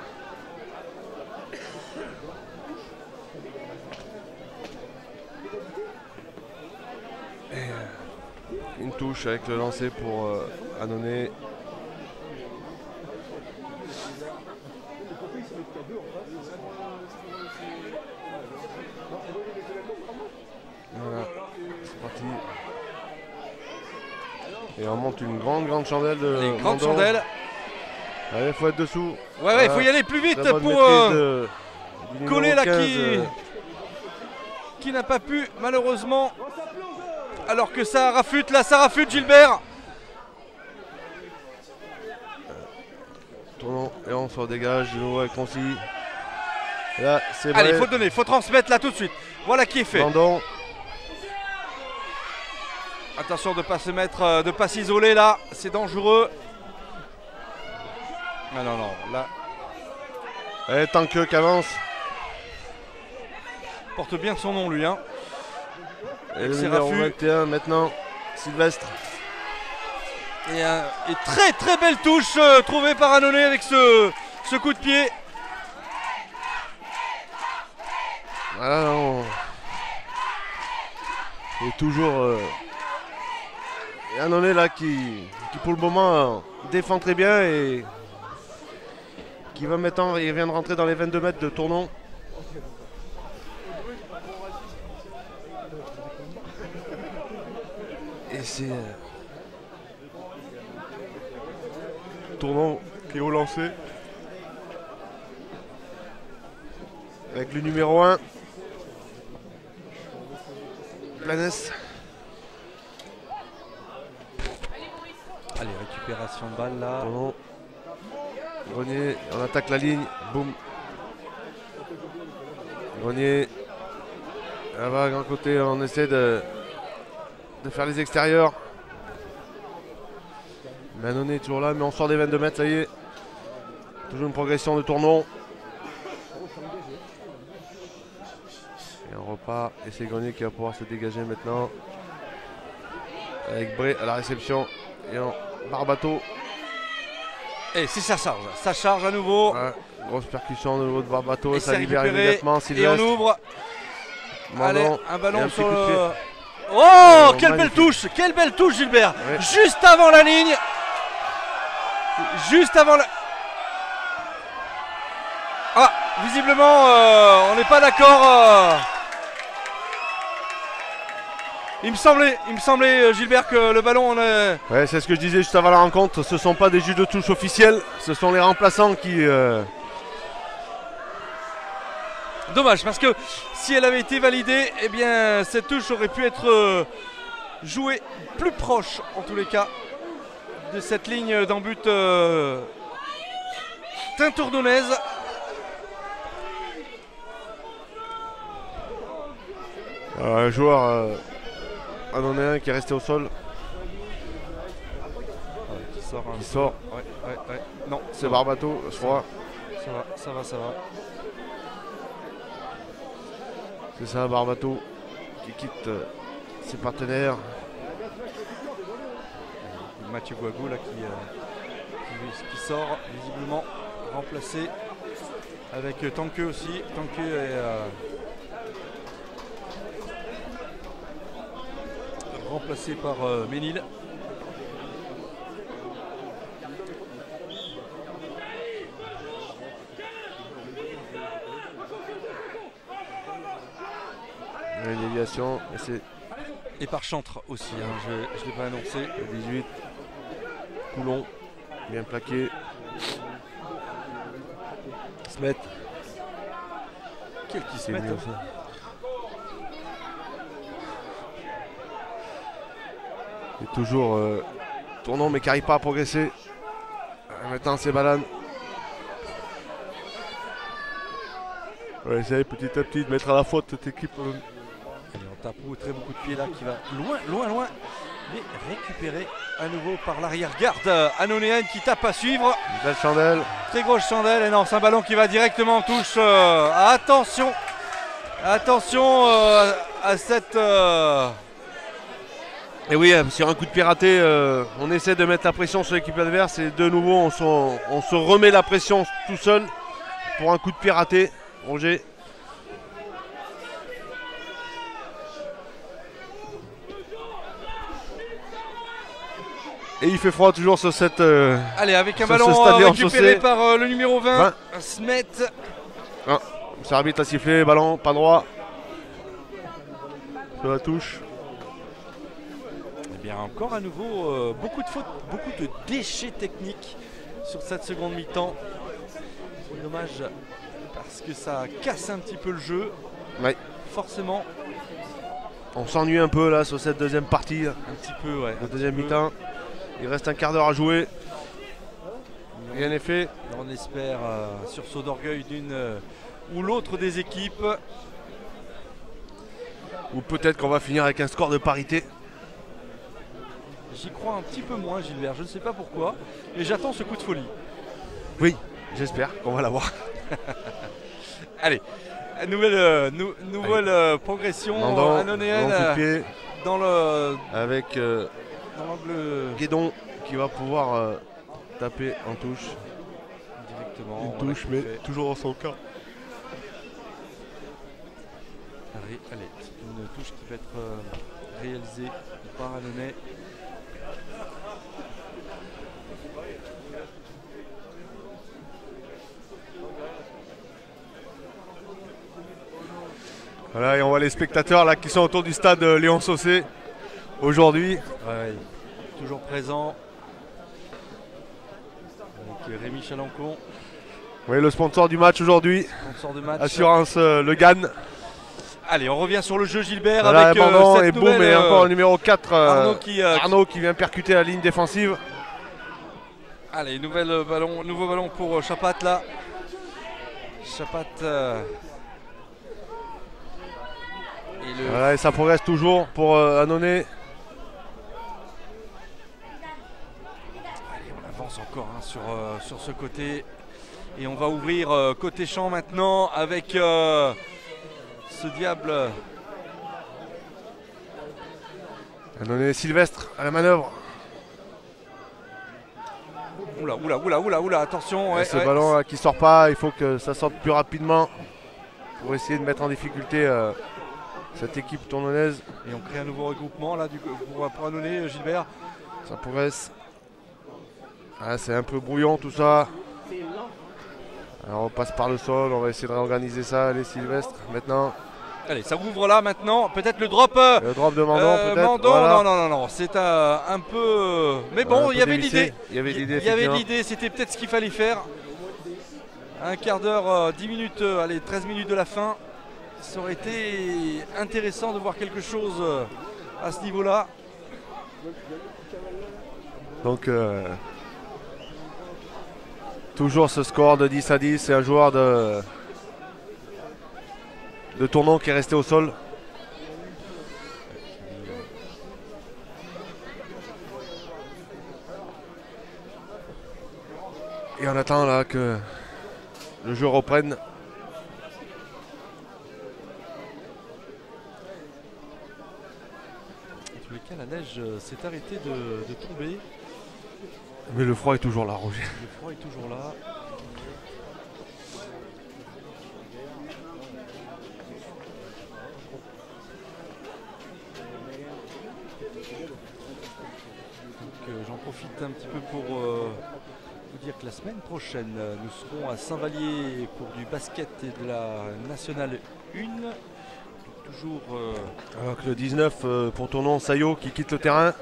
Et une touche avec le lancer pour Annonay. Voilà, c'est parti. Et on monte une grande chandelle de Les grandes Mandon. chandelles. Allez, faut être dessous. Ouais, il faut y aller plus vite La bonne pour maîtrise du coller numéro là 15, qui n'a pas pu malheureusement. Alors que ça rafute, là ça rafute Gilbert. Tournons et on se dégage de nouveau avec Concy. Là, c'est Allez, vrai. faut donner, faut transmettre là tout de suite. Voilà qui est fait. Mandon. Attention de ne pas se mettre, de pas s'isoler là, c'est dangereux. Non, là. Allez, tant que qu'avance. Porte bien son nom lui. Hein. Et le C'est numéro Rafu. 21 maintenant, Sylvestre. Et très belle touche trouvée par Annonay avec ce coup de pied. Voilà, et toujours Annonay là qui pour le moment défend très bien et qui va maintenant, il vient de rentrer dans les 22 mètres de Tournon. Et c'est Tournon qui est au lancer avec le numéro 1 Planès. Allez, récupère Récupération de balle là. Tournon. Grenier, on attaque la ligne. Boum. Grenier. Là-bas, grand côté, on essaie de faire les extérieurs. Manonnet est toujours là, mais on sort des 22 mètres, ça y est. Toujours une progression de Tournon. Et on repart. Et c'est Grenier qui va pouvoir se dégager maintenant. Avec Bré à la réception. Et en Barbato. Et si ça charge à nouveau. Ouais, grosse percussion de niveau de Barbato. Et Ça c'est libère récupéré. immédiatement Et Sylvestre. on ouvre. Allez, un et un ballon petit sur coup de le... pied. Oh, quelle belle magnifique. touche. Quelle belle touche, Gilbert. Ouais. Juste avant la ligne. Juste avant la... Ah, visiblement, on n'est pas d'accord. Il me semblait, Gilbert, que le ballon, on est... Ouais, c'est ce que je disais juste avant la rencontre. Ce ne sont pas des juges de touche officiels. Ce sont les remplaçants qui... Dommage, parce que si elle avait été validée, eh bien, cette touche aurait pu être jouée plus proche, en tous les cas, de cette ligne d'en but tintourdonnaise. Un joueur annonné qui est resté au sol. Qui sort. Qui sort. Ouais. Non, C'est Barbato, je crois. Ça va. C'est ça, Barbato qui quitte ses partenaires. Mathieu Guagou là qui sort visiblement remplacé avec Tanque aussi. Tanque est remplacé par Ménil. Une déviation. Et par Chantre aussi, hein, je ne l'ai pas annoncé. Le 18. Coulon. Bien plaqué. Smet. Quel qui se C'est met mieux, ça. Et toujours Tournon mais qui n'arrive pas à progresser. Maintenant c'est Balane. On va essayer petit à petit de mettre à la faute cette équipe. Et on tape très beaucoup de pieds là qui va loin. Mais récupéré à nouveau par l'arrière-garde Anonéenne qui tape à suivre. Une belle chandelle. Très grosse chandelle. Et non, c'est un ballon qui va directement en touche. Attention à cette... Et oui, sur un coup de pied raté, on essaie de mettre la pression sur l'équipe adverse et de nouveau on se remet la pression tout seul pour un coup de pied raté. Roger. Et il fait froid toujours sur cette... Allez, avec un sur ce ballon stade Léon récupéré Chaussée. par le numéro 20, Smet. Ah, c'est l'arbitre a sifflé, ballon pas droit. Sur la touche. Eh bien, encore à nouveau, beaucoup de fautes, beaucoup de déchets techniques sur cette seconde mi-temps. C'est dommage parce que ça casse un petit peu le jeu. Ouais. Forcément, On s'ennuie un peu là sur cette deuxième partie, un petit peu, ouais. la deuxième mi-temps. Il reste un quart d'heure à jouer. Rien n'est fait. On espère sursaut d'orgueil d'une ou l'autre des équipes. Ou peut-être qu'on va finir avec un score de parité. J'y crois un petit peu moins, Gilbert, je ne sais pas pourquoi. Et j'attends ce coup de folie. Oui, j'espère qu'on va l'avoir. Allez, nouvelle progression Mandon, anonéenne long coup de pied dans le avec dans l'angle Guédon qui va pouvoir taper en touche. directement. Une Voilà, touche, qui mais fait- toujours dans son cas. Allez, c'est une touche qui va être réalisée par Annonay. Voilà, et on voit les spectateurs là qui sont autour du stade Léon Chaussée aujourd'hui. Ouais, toujours présent. Avec Rémi Chalancon, Oui, le sponsor du match aujourd'hui, sponsor de match. Assurance Le Gan. Allez, on revient sur le jeu, Gilbert, Voilà, avec Mandon cette et boum, nouvelle, et encore le numéro 4, Arnaud qui Arnaud qui vient percuter la ligne défensive. Allez, nouveau ballon pour Chapat là. Chapat. Voilà, et ça progresse toujours pour Annonay. Allez, on avance encore hein, sur ce côté. Et on va ouvrir côté champ maintenant avec ce diable. Annonay Sylvestre à la manœuvre. Oula, attention. Ouais, ce ballon là, qui sort pas, il faut que ça sorte plus rapidement pour essayer de mettre en difficulté cette équipe tournonnaise. Et on crée un nouveau regroupement là pour Annonay, Gilbert. Ça progresse. Ah, c'est un peu brouillon tout ça. Alors on passe par le sol, on va essayer de réorganiser ça, les Sylvestres maintenant. Allez, ça ouvre là maintenant, peut-être le drop. Le drop de Mandon peut-être. Mandon, voilà. non, c'est un peu... Mais bon, il y avait l'idée. Il y avait l'idée, c'était peut-être ce qu'il fallait faire. Un quart d'heure, 10 minutes, allez, 13 minutes de la fin. Ça aurait été intéressant de voir quelque chose à ce niveau-là. Donc, toujours ce score de 10 à 10, c'est un joueur de Tournon qui est resté au sol. Et on attend là que le jeu reprenne. En tous les cas, la neige s'est arrêtée de tomber. Mais le froid est toujours là, Roger. Le froid est toujours là. J'en profite un petit peu pour vous dire que la semaine prochaine, nous serons à Saint-Vallier pour du basket et de la Nationale 1. Toujours. Alors que le 19 pour Tournon, Sayo qui quitte le terrain.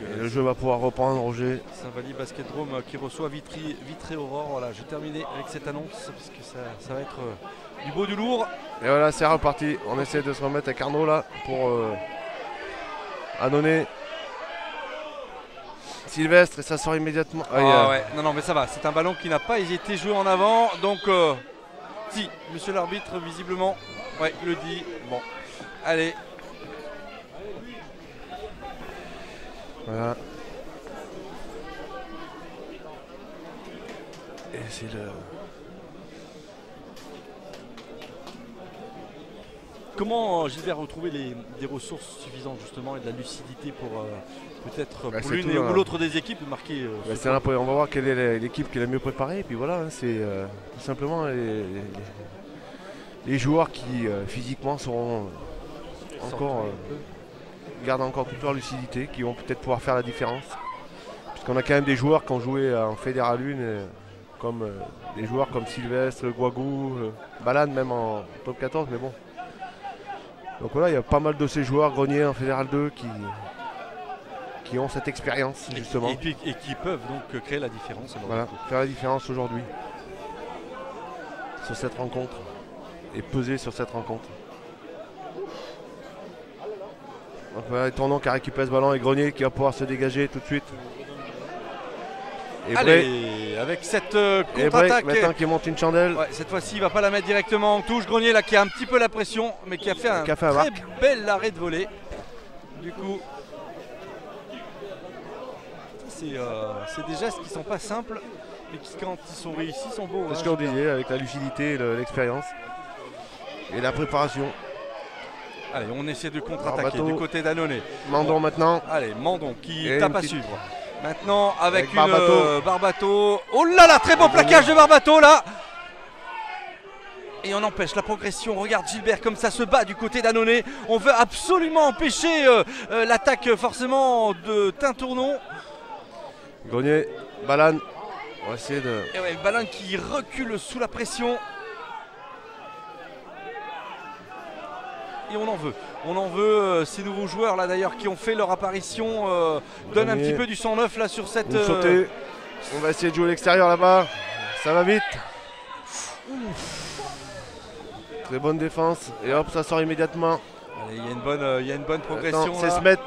Et le jeu va pouvoir reprendre, Roger. Saint-Vallier Basket Drôme qui reçoit Vitré-Aurore. Voilà, je vais terminer avec cette annonce parce que ça va être du beau, du lourd. Et voilà, c'est reparti. On essaie de se remettre à Carnot là pour Annonay. Sylvestre et ça sort immédiatement. Ouais. Non, mais ça va. C'est un ballon qui n'a pas été joué en avant. Donc, si, monsieur l'arbitre, visiblement, ouais, le dit. Bon, allez. Voilà. Et c'est le... Comment Gilbert retrouver des ressources suffisantes justement et de la lucidité pour peut-être pour l'une ou l'autre des équipes de marquer on va voir quelle est l'équipe qui est la mieux préparée et puis voilà, hein, c'est tout simplement les joueurs qui physiquement seront encore gardent encore toute leur lucidité, qui vont peut-être pouvoir faire la différence. Puisqu'on a quand même des joueurs qui ont joué en Fédéral 1 comme des joueurs comme Sylvestre, Guagou, Balane même en top 14, mais bon. Donc voilà, il y a pas mal de ces joueurs Grenier en Fédéral 2 qui ont cette expérience justement. Et qui peuvent donc créer la différence. Voilà, faire la différence aujourd'hui sur cette rencontre et peser sur cette rencontre. Donc voilà, Tournon qui a récupéré ce ballon et Grenier qui va pouvoir se dégager tout de suite. Et allez, avec cette contre-attaque maintenant qui monte une chandelle. Ouais, cette fois-ci il ne va pas la mettre directement en touche. Grenier là qui a un petit peu la pression mais qui a fait un très bel arrêt de volée. Du coup c'est des gestes qui ne sont pas simples mais qui quand ils sont réussis sont beaux. C'est ce qu'on disait avec la lucidité, l'expérience et la préparation. Allez, on essaie de contre-attaquer du côté d'Annonay. Mandon maintenant. Allez, Mandon qui tape à suivre. Maintenant avec une Barbato. Oh là là, très bon plaquage de Barbato là. Et on empêche la progression. Regarde Gilbert comme ça se bat du côté d'Annonay. On veut absolument empêcher l'attaque forcément de Tintournon. Grenier, Balane. On va essayer de... Et ouais, Balane qui recule sous la pression. Et on en veut ces nouveaux joueurs là d'ailleurs qui ont fait leur apparition donnent un petit peu du sang neuf là sur cette on va essayer de jouer à l'extérieur là-bas, ça va vite. Très bonne défense et hop ça sort immédiatement. Allez, il y a une bonne progression. C'est Smet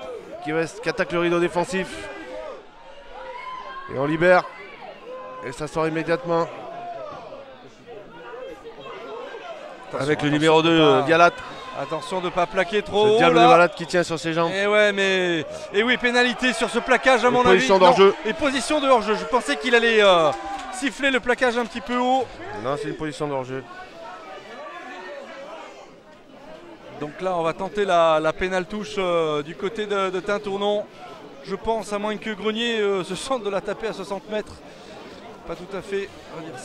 qui attaque le rideau défensif. Et on libère. Et ça sort immédiatement. Avec le numéro 2, Vialat. Attention de ne pas plaquer trop Le haut. diable de Là. Vialat qui tient sur ses jambes. Et ouais, mais. Et oui, pénalité sur ce plaquage, à mon avis. Position d'hors-jeu. Et position de hors-jeu. Je pensais qu'il allait siffler le plaquage un petit peu haut. Non, c'est une position de hors-jeu. Donc là, on va tenter la pénale touche du côté de Tintournon. Je pense, à moins que Grenier se sente de la taper à 60 mètres. Pas tout à fait, on va dire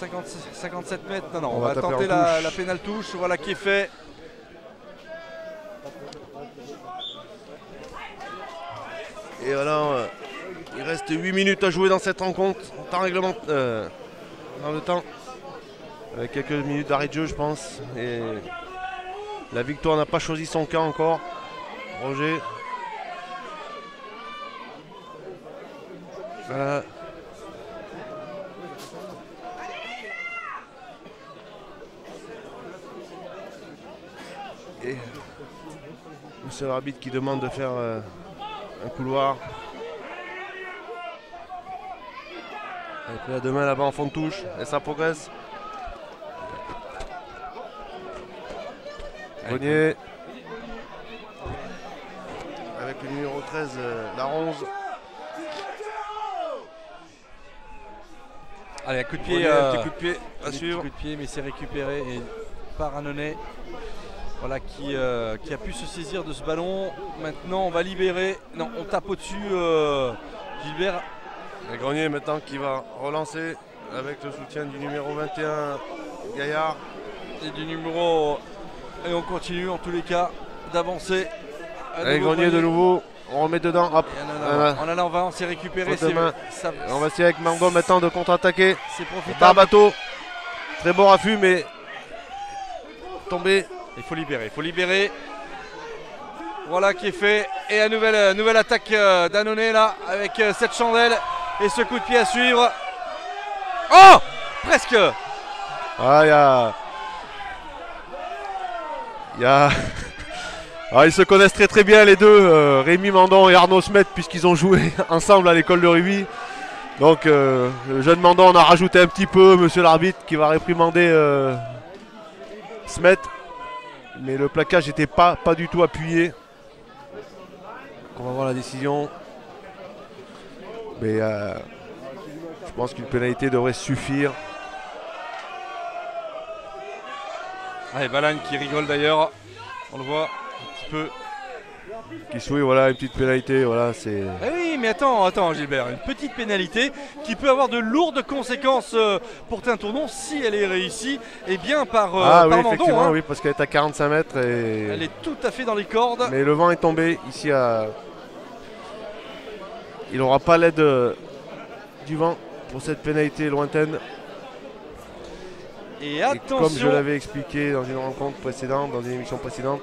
57 mètres. Non, on va tenter la pénale touche. Voilà qui est fait. Et voilà, il reste 8 minutes à jouer dans cette rencontre. En temps réglementaire. Dans le temps. Avec quelques minutes d'arrêt de jeu, je pense. Et la victoire n'a pas choisi son camp encore. Roger. Voilà. Et monsieur l'arbitre qui demande de faire un couloir. Et puis là, demain là-bas en fond de touche. Et ça progresse. Grenier. Avec le numéro 13, la 11. Allez, un coup de pied. Un petit coup de pied à suivre. Coup de pied, mais c'est récupéré et par Annonay. Voilà qui a pu se saisir de ce ballon. Maintenant, on va libérer. Non, on tape au-dessus. Gilbert. Et Grenier maintenant qui va relancer avec le soutien du numéro 21, Gaillard. Et du numéro. Et on continue en tous les cas d'avancer. Allez, Grenier de nouveau. On remet dedans. Hop. En allant, on s'est récupéré. On va essayer avec Mango maintenant de contre-attaquer. C'est profitable. Barbato. Très bon raffut, mais tombé. Il faut libérer. Voilà qui est fait. Et à nouvelle attaque d'Annonay là, avec cette chandelle et ce coup de pied à suivre. Oh, presque. Ah, ils se connaissent très bien les deux, Rémi Mandon et Arnaud Smet, puisqu'ils ont joué ensemble à l'école de rugby. Donc le jeune Mandon en a rajouté un petit peu, monsieur l'arbitre qui va réprimander Smet. Mais le plaquage n'était pas du tout appuyé. On va voir la décision. Mais je pense qu'une pénalité devrait suffire. Allez, Balagne qui rigole d'ailleurs. On le voit un petit peu. Qui sourit, voilà, une petite pénalité. Voilà, c'est. Eh oui, mais attends Gilbert, une petite pénalité qui peut avoir de lourdes conséquences pour Tintournon si elle est réussie et bien par oui, Mandon. effectivement, oui, parce qu'elle est à 45 mètres. Et... Elle est tout à fait dans les cordes. Mais le vent est tombé ici à. Il n'aura pas l'aide du vent pour cette pénalité lointaine. Et attention. Et comme je l'avais expliqué dans une rencontre précédente, dans une émission précédente,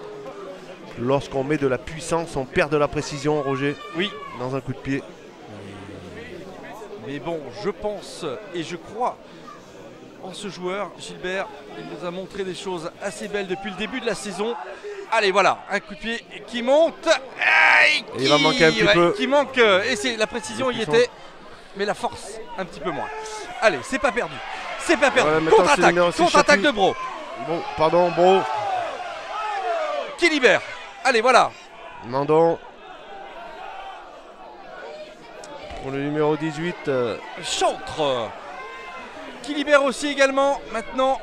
lorsqu'on met de la puissance, on perd de la précision, Roger. Oui. Dans un coup de pied. Mais bon, je pense et je crois en ce joueur, Gilbert. Il nous a montré des choses assez belles depuis le début de la saison. Allez, voilà, un coup de pied qui monte. Et il va manquer un petit peu. Qui manque, et c'est la précision y était, mais la force un petit peu moins. Allez, c'est pas perdu. C'est pas perdu. Ouais, contre-attaque de Bro. Bon, pardon, Bro. Qui libère. Allez, voilà. Mandon. Pour le numéro 18. Chantre. Qui libère aussi également. Maintenant.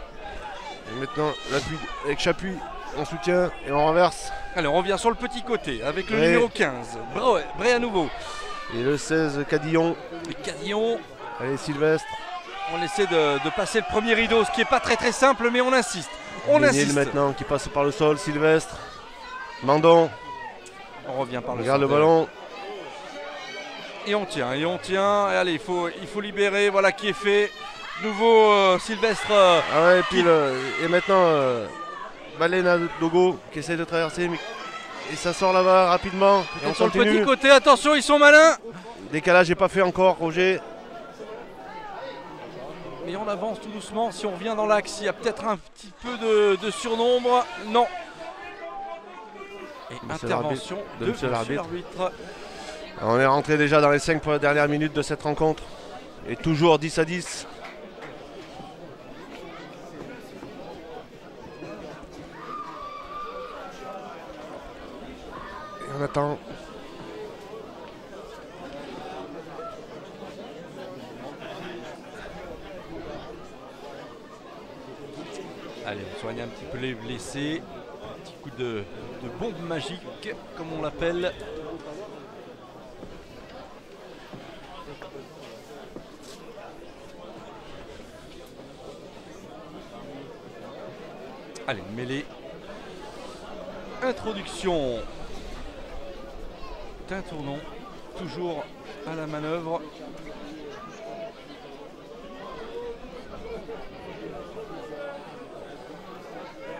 Et maintenant, l'appui avec Chapuis en soutien et on renverse. Allez, on revient sur le petit côté avec le numéro 15. Bray à nouveau. Et le 16, Cadillon. Cadillon. Allez, Sylvestre. On essaie de passer le premier rideau, ce qui n'est pas très simple, mais on insiste. Insiste maintenant qui passe par le sol, Sylvestre. Mandon. On revient par le sol. Regarde le ballon. Et on tient. Et allez, il faut libérer. Voilà qui est fait. Nouveau Sylvestre. Et puis et maintenant Balena Dogo qui essaie de traverser. Et ça sort là-bas rapidement. Et on sur continue. Le petit côté, attention, ils sont malins. Décalage n'est pas fait encore, Roger. Mais on avance tout doucement. Si on revient dans l'axe, il y a peut-être un petit peu de surnombre. Non. Et intervention de monsieur l'arbitre. On est rentré déjà dans les 5 dernières minutes de cette rencontre. Et toujours 10-10. Et on attend. Allez, on soigne un petit peu les blessés. Un petit coup de bombe magique, comme on l'appelle. Allez, mêlée. Introduction d'un tournant. Toujours à la manœuvre.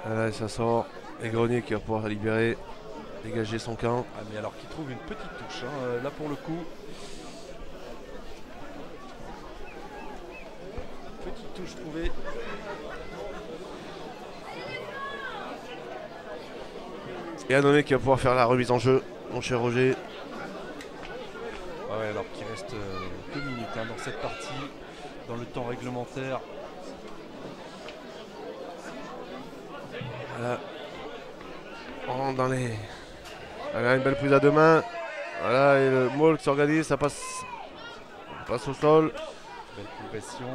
Là, ça sort. Et Grenier qui va pouvoir libérer, dégager son camp. Ah, mais alors qu'il trouve une petite touche, hein, là pour le coup. Petite touche trouvée. Et Annonay qui va pouvoir faire la remise en jeu, mon cher Roger. Ouais, alors qu'il reste 2 minutes hein, dans cette partie, dans le temps réglementaire. Voilà. On rentre dans les. Voilà, une belle prise à deux mains. Voilà, et le maul qui s'organise, ça passe au sol. Belle progression.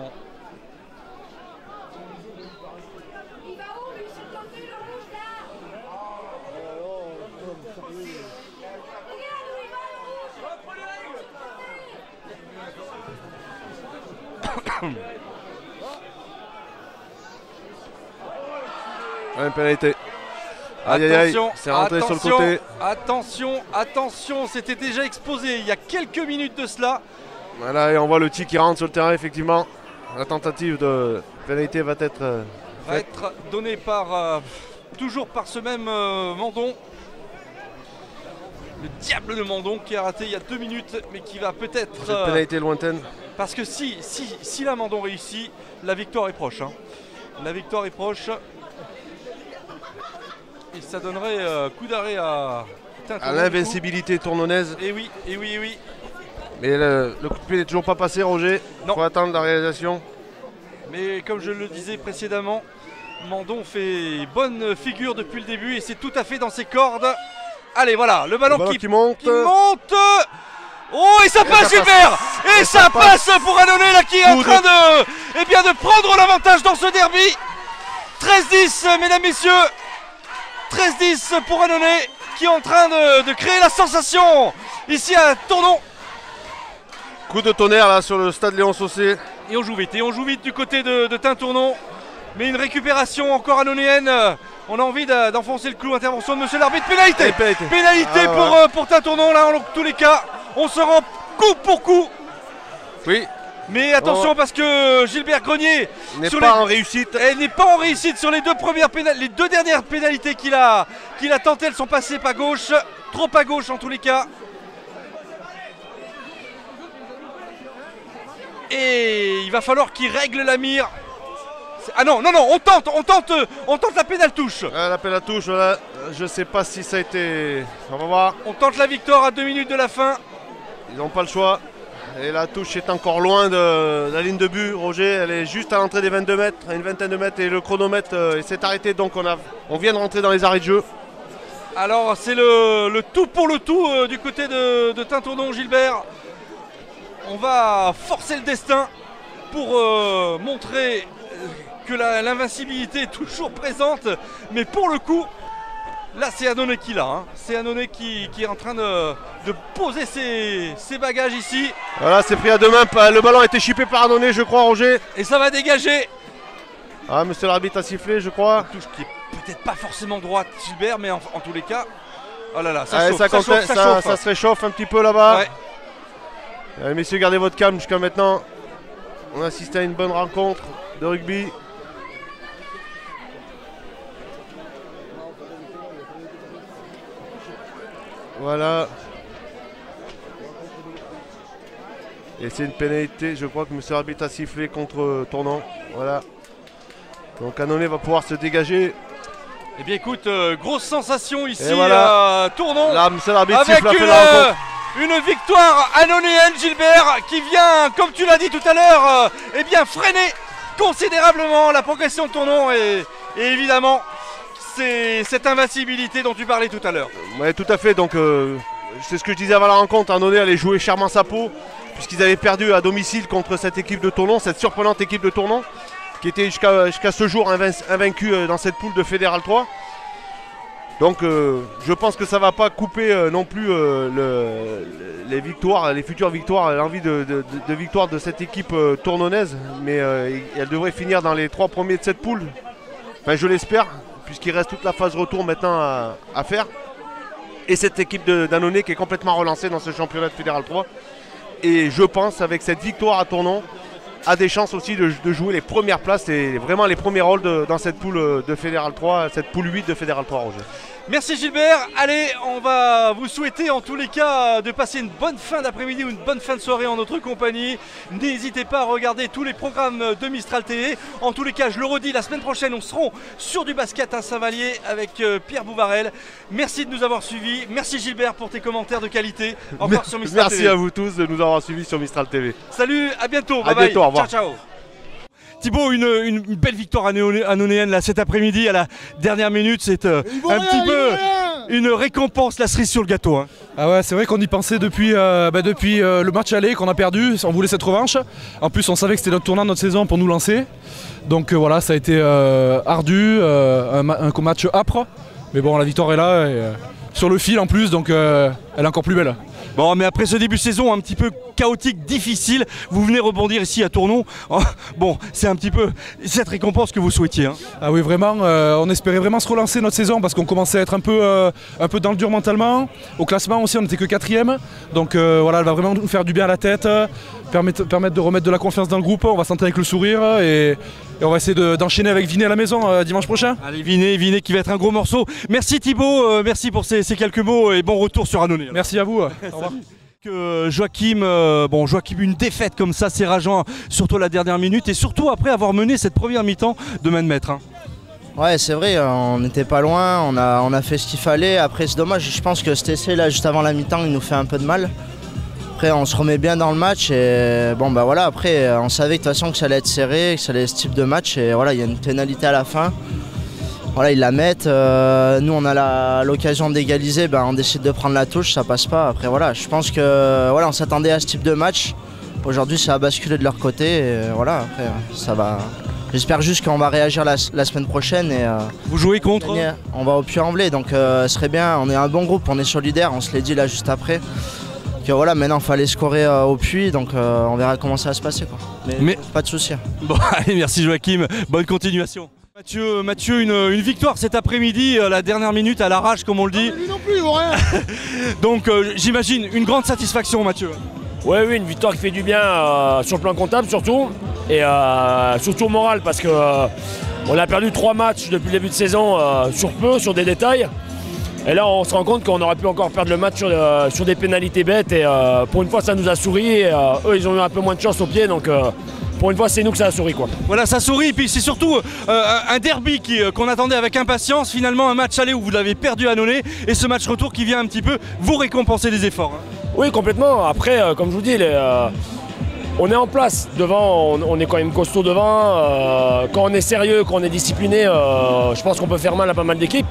Une pénalité. Aïe aïe aïe, c'est rentré sur le côté. Attention, attention, c'était déjà exposé il y a quelques minutes de cela. Voilà, et on voit le tir qui rentre sur le terrain, effectivement. La tentative de pénalité va être donnée par toujours par ce même Mandon. Le diable de Mandon qui a raté il y a 2 minutes, mais qui va peut-être. Cette pénalité lointaine. Parce que si la Mandon réussit, la victoire est proche. Hein. La victoire est proche. Et ça donnerait coup d'arrêt à l'invincibilité tournonnaise. Et oui, et oui, et oui. Mais le coup de pied n'est toujours pas passé, Roger. Il faut attendre la réalisation. Mais comme je le disais précédemment, Mandon fait bonne figure depuis le début et c'est tout à fait dans ses cordes. Allez, voilà, le ballon qui monte. Oh, et ça passe, Gilbert. Et ça passe pour Annonay là qui est en train de prendre l'avantage dans ce derby. 13-10, mesdames, messieurs. 13-10 pour Annonay qui est en train de créer la sensation ici à Tournon. Coup de tonnerre là sur le stade Léon Saussé. Et on joue vite du côté de Tintournon. Mais une récupération encore annonayenne. On a envie d'enfoncer le clou. Intervention de monsieur l'arbitre. Pénalité. Pénalité pour Tintournon là en tous les cas. On se rend coup pour coup. Oui. Mais attention parce que Gilbert Grenier n'est pas en réussite. Elle n'est pas en réussite sur les deux dernières pénalités qu'il a tentées. Elles sont passées pas gauche, trop à gauche en tous les cas. Et il va falloir qu'il règle la mire. Ah non, on tente la pénale touche. La pénale touche, voilà. Je sais pas si ça a été. On va voir. On tente la victoire à 2 minutes de la fin. Ils n'ont pas le choix. Et la touche est encore loin de la ligne de but, Roger. Elle est juste à l'entrée des 22 mètres, à une vingtaine de mètres. Et le chronomètre s'est arrêté, donc on vient de rentrer dans les arrêts de jeu. Alors c'est le tout pour le tout du côté de Tintournon, Gilbert. On va forcer le destin pour montrer que l'invincibilité est toujours présente. Mais pour le coup, là c'est Annonay qui l'a. Hein. C'est Annonay qui est en train de poser ses bagages ici. Voilà, c'est pris à deux mains. Le ballon a été chippé par Annonay, je crois, Roger. Et ça va dégager. Ah, monsieur l'arbitre a sifflé, je crois. Une touche qui est peut-être pas forcément droite, Gilbert, mais en tous les cas. Oh là là, ça chauffe, ça se réchauffe un petit peu là-bas. Ouais. Allez, messieurs, gardez votre calme jusqu'à maintenant. On assiste à une bonne rencontre de rugby. Voilà. Et c'est une pénalité, je crois que monsieur l'arbitre a sifflé contre Tournon. Voilà. Donc Annonay va pouvoir se dégager. Eh bien écoute, grosse sensation ici à Tournon. Là, monsieur l'arbitre siffle la fin de la rencontre. Une victoire annonéenne, Gilbert, qui vient, comme tu l'as dit tout à l'heure, eh bien freiner considérablement la progression de ton nom et évidemment c'est cette invincibilité dont tu parlais tout à l'heure. Oui, tout à fait. Donc c'est ce que je disais avant la rencontre. Annonay allait jouer chèrement sa peau puisqu'ils avaient perdu à domicile contre cette équipe de Tournon, cette surprenante équipe de Tournon qui était jusqu'à ce jour invaincue dans cette poule de Fédéral 3. Donc je pense que ça ne va pas couper non plus les victoires, les futures victoires, l'envie de victoire de cette équipe tournonnaise. Mais elle devrait finir dans les 3 premiers de cette poule. Enfin, je l'espère, puisqu'il reste toute la phase retour maintenant à faire. Et cette équipe d'Annonay qui est complètement relancée dans ce championnat de Fédéral 3. Et je pense, avec cette victoire à Tournon, a des chances aussi de jouer les premières places et vraiment les premiers rôles dans cette poule de Fédéral 3, cette poule 8 de Fédéral 3, Roger. Merci Gilbert, allez, on va vous souhaiter en tous les cas de passer une bonne fin d'après-midi ou une bonne fin de soirée en notre compagnie. N'hésitez pas à regarder tous les programmes de Mistral TV. En tous les cas, je le redis, la semaine prochaine, nous serons sur du basket à Saint-Vallier avec Pierre Bouvarel. Merci de nous avoir suivis. Merci Gilbert pour tes commentaires de qualité encore sur Mistral TV. Merci à vous tous de nous avoir suivis sur Mistral TV. Salut, à bientôt. À bientôt, au revoir. Ciao, ciao. Thibaut, une belle victoire annonéenne là cet après-midi à la dernière minute, c'est un petit peu une récompense, la cerise sur le gâteau. Hein. Ah ouais, c'est vrai qu'on y pensait depuis le match aller qu'on a perdu, on voulait cette revanche. En plus on savait que c'était notre tournant de notre saison pour nous lancer. Donc voilà, ça a été ardu, un match âpre. Mais bon, la victoire est là, et, sur le fil en plus, donc elle est encore plus belle. Bon, mais après ce début de saison un petit peu chaotique, difficile, vous venez rebondir ici à Tournon. Bon, c'est un petit peu cette récompense que vous souhaitiez. Hein. Ah oui, vraiment, on espérait vraiment se relancer notre saison parce qu'on commençait à être un peu dans le dur mentalement. Au classement aussi, on n'était que 4e. Donc voilà, elle va vraiment nous faire du bien à la tête, permettre de remettre de la confiance dans le groupe. On va s'entraîner avec le sourire et on va essayer d'enchaîner avec Vinet à la maison dimanche prochain. Allez, Vinet qui va être un gros morceau. Merci Thibaut, merci pour ces quelques mots et bon retour sur Annonay. Merci à vous. Au revoir. Joachim, une défaite comme ça, c'est rageant, surtout la dernière minute et surtout après avoir mené cette première mi-temps de main de maître. Hein. Ouais, c'est vrai, on n'était pas loin, on a fait ce qu'il fallait. Après, c'est dommage, je pense que cet essai là, juste avant la mi-temps, il nous fait un peu de mal. Après, on se remet bien dans le match et bon, bah voilà, après, on savait de toute façon que ça allait être serré, que ça allait être ce type de match et voilà, il y a une pénalité à la fin. Voilà, ils la mettent, nous on a l'occasion d'égaliser, ben, on décide de prendre la touche, ça passe pas. Après voilà, je pense que voilà, on s'attendait à ce type de match. Aujourd'hui ça a basculé de leur côté et voilà, après ça va. J'espère juste qu'on va réagir la semaine prochaine et vous jouez contre on va au Puy-en-Velay, donc ce serait bien, on est un bon groupe, on est solidaires, on se l'est dit là juste après. Que voilà, maintenant il fallait scorer au Puy, donc on verra comment ça va se passer quoi. Mais pas de soucis. Bon allez, merci Joachim, bonne continuation. Mathieu, une victoire cet après-midi, la dernière minute à l'arrache comme on le dit. Lui non plus, il vaut rien. Donc j'imagine une grande satisfaction Mathieu. Oui, une victoire qui fait du bien sur le plan comptable surtout. Et surtout au moral parce que on a perdu 3 matchs depuis le début de saison sur des détails. Et là on se rend compte qu'on aurait pu encore perdre le match sur des pénalités bêtes. Et pour une fois ça nous a souri et eux ils ont eu un peu moins de chance au pied. Donc pour une fois, c'est nous que ça a souri quoi. Voilà, ça sourit et puis c'est surtout un derby qu'on attendait avec impatience. Finalement, un match aller où vous l'avez perdu à Annonay et ce match retour qui vient un petit peu vous récompenser des efforts. Hein. Oui, complètement. Après, comme je vous dis, on est en place devant, on est quand même costaud devant. Quand on est sérieux, quand on est discipliné, je pense qu'on peut faire mal à pas mal d'équipes.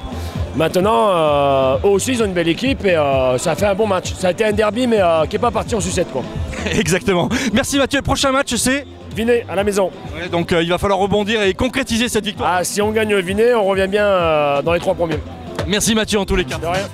Maintenant, eux aussi, ils ont une belle équipe et ça a fait un bon match. Ça a été un derby, mais qui n'est pas parti en sucette quoi. Exactement. Merci Mathieu. Le prochain match, c'est Vinet à la maison. Ouais, donc il va falloir rebondir et concrétiser cette victoire. Ah, si on gagne Vinet, on revient bien dans les 3 premiers. Merci Mathieu en tous les cas. De rien.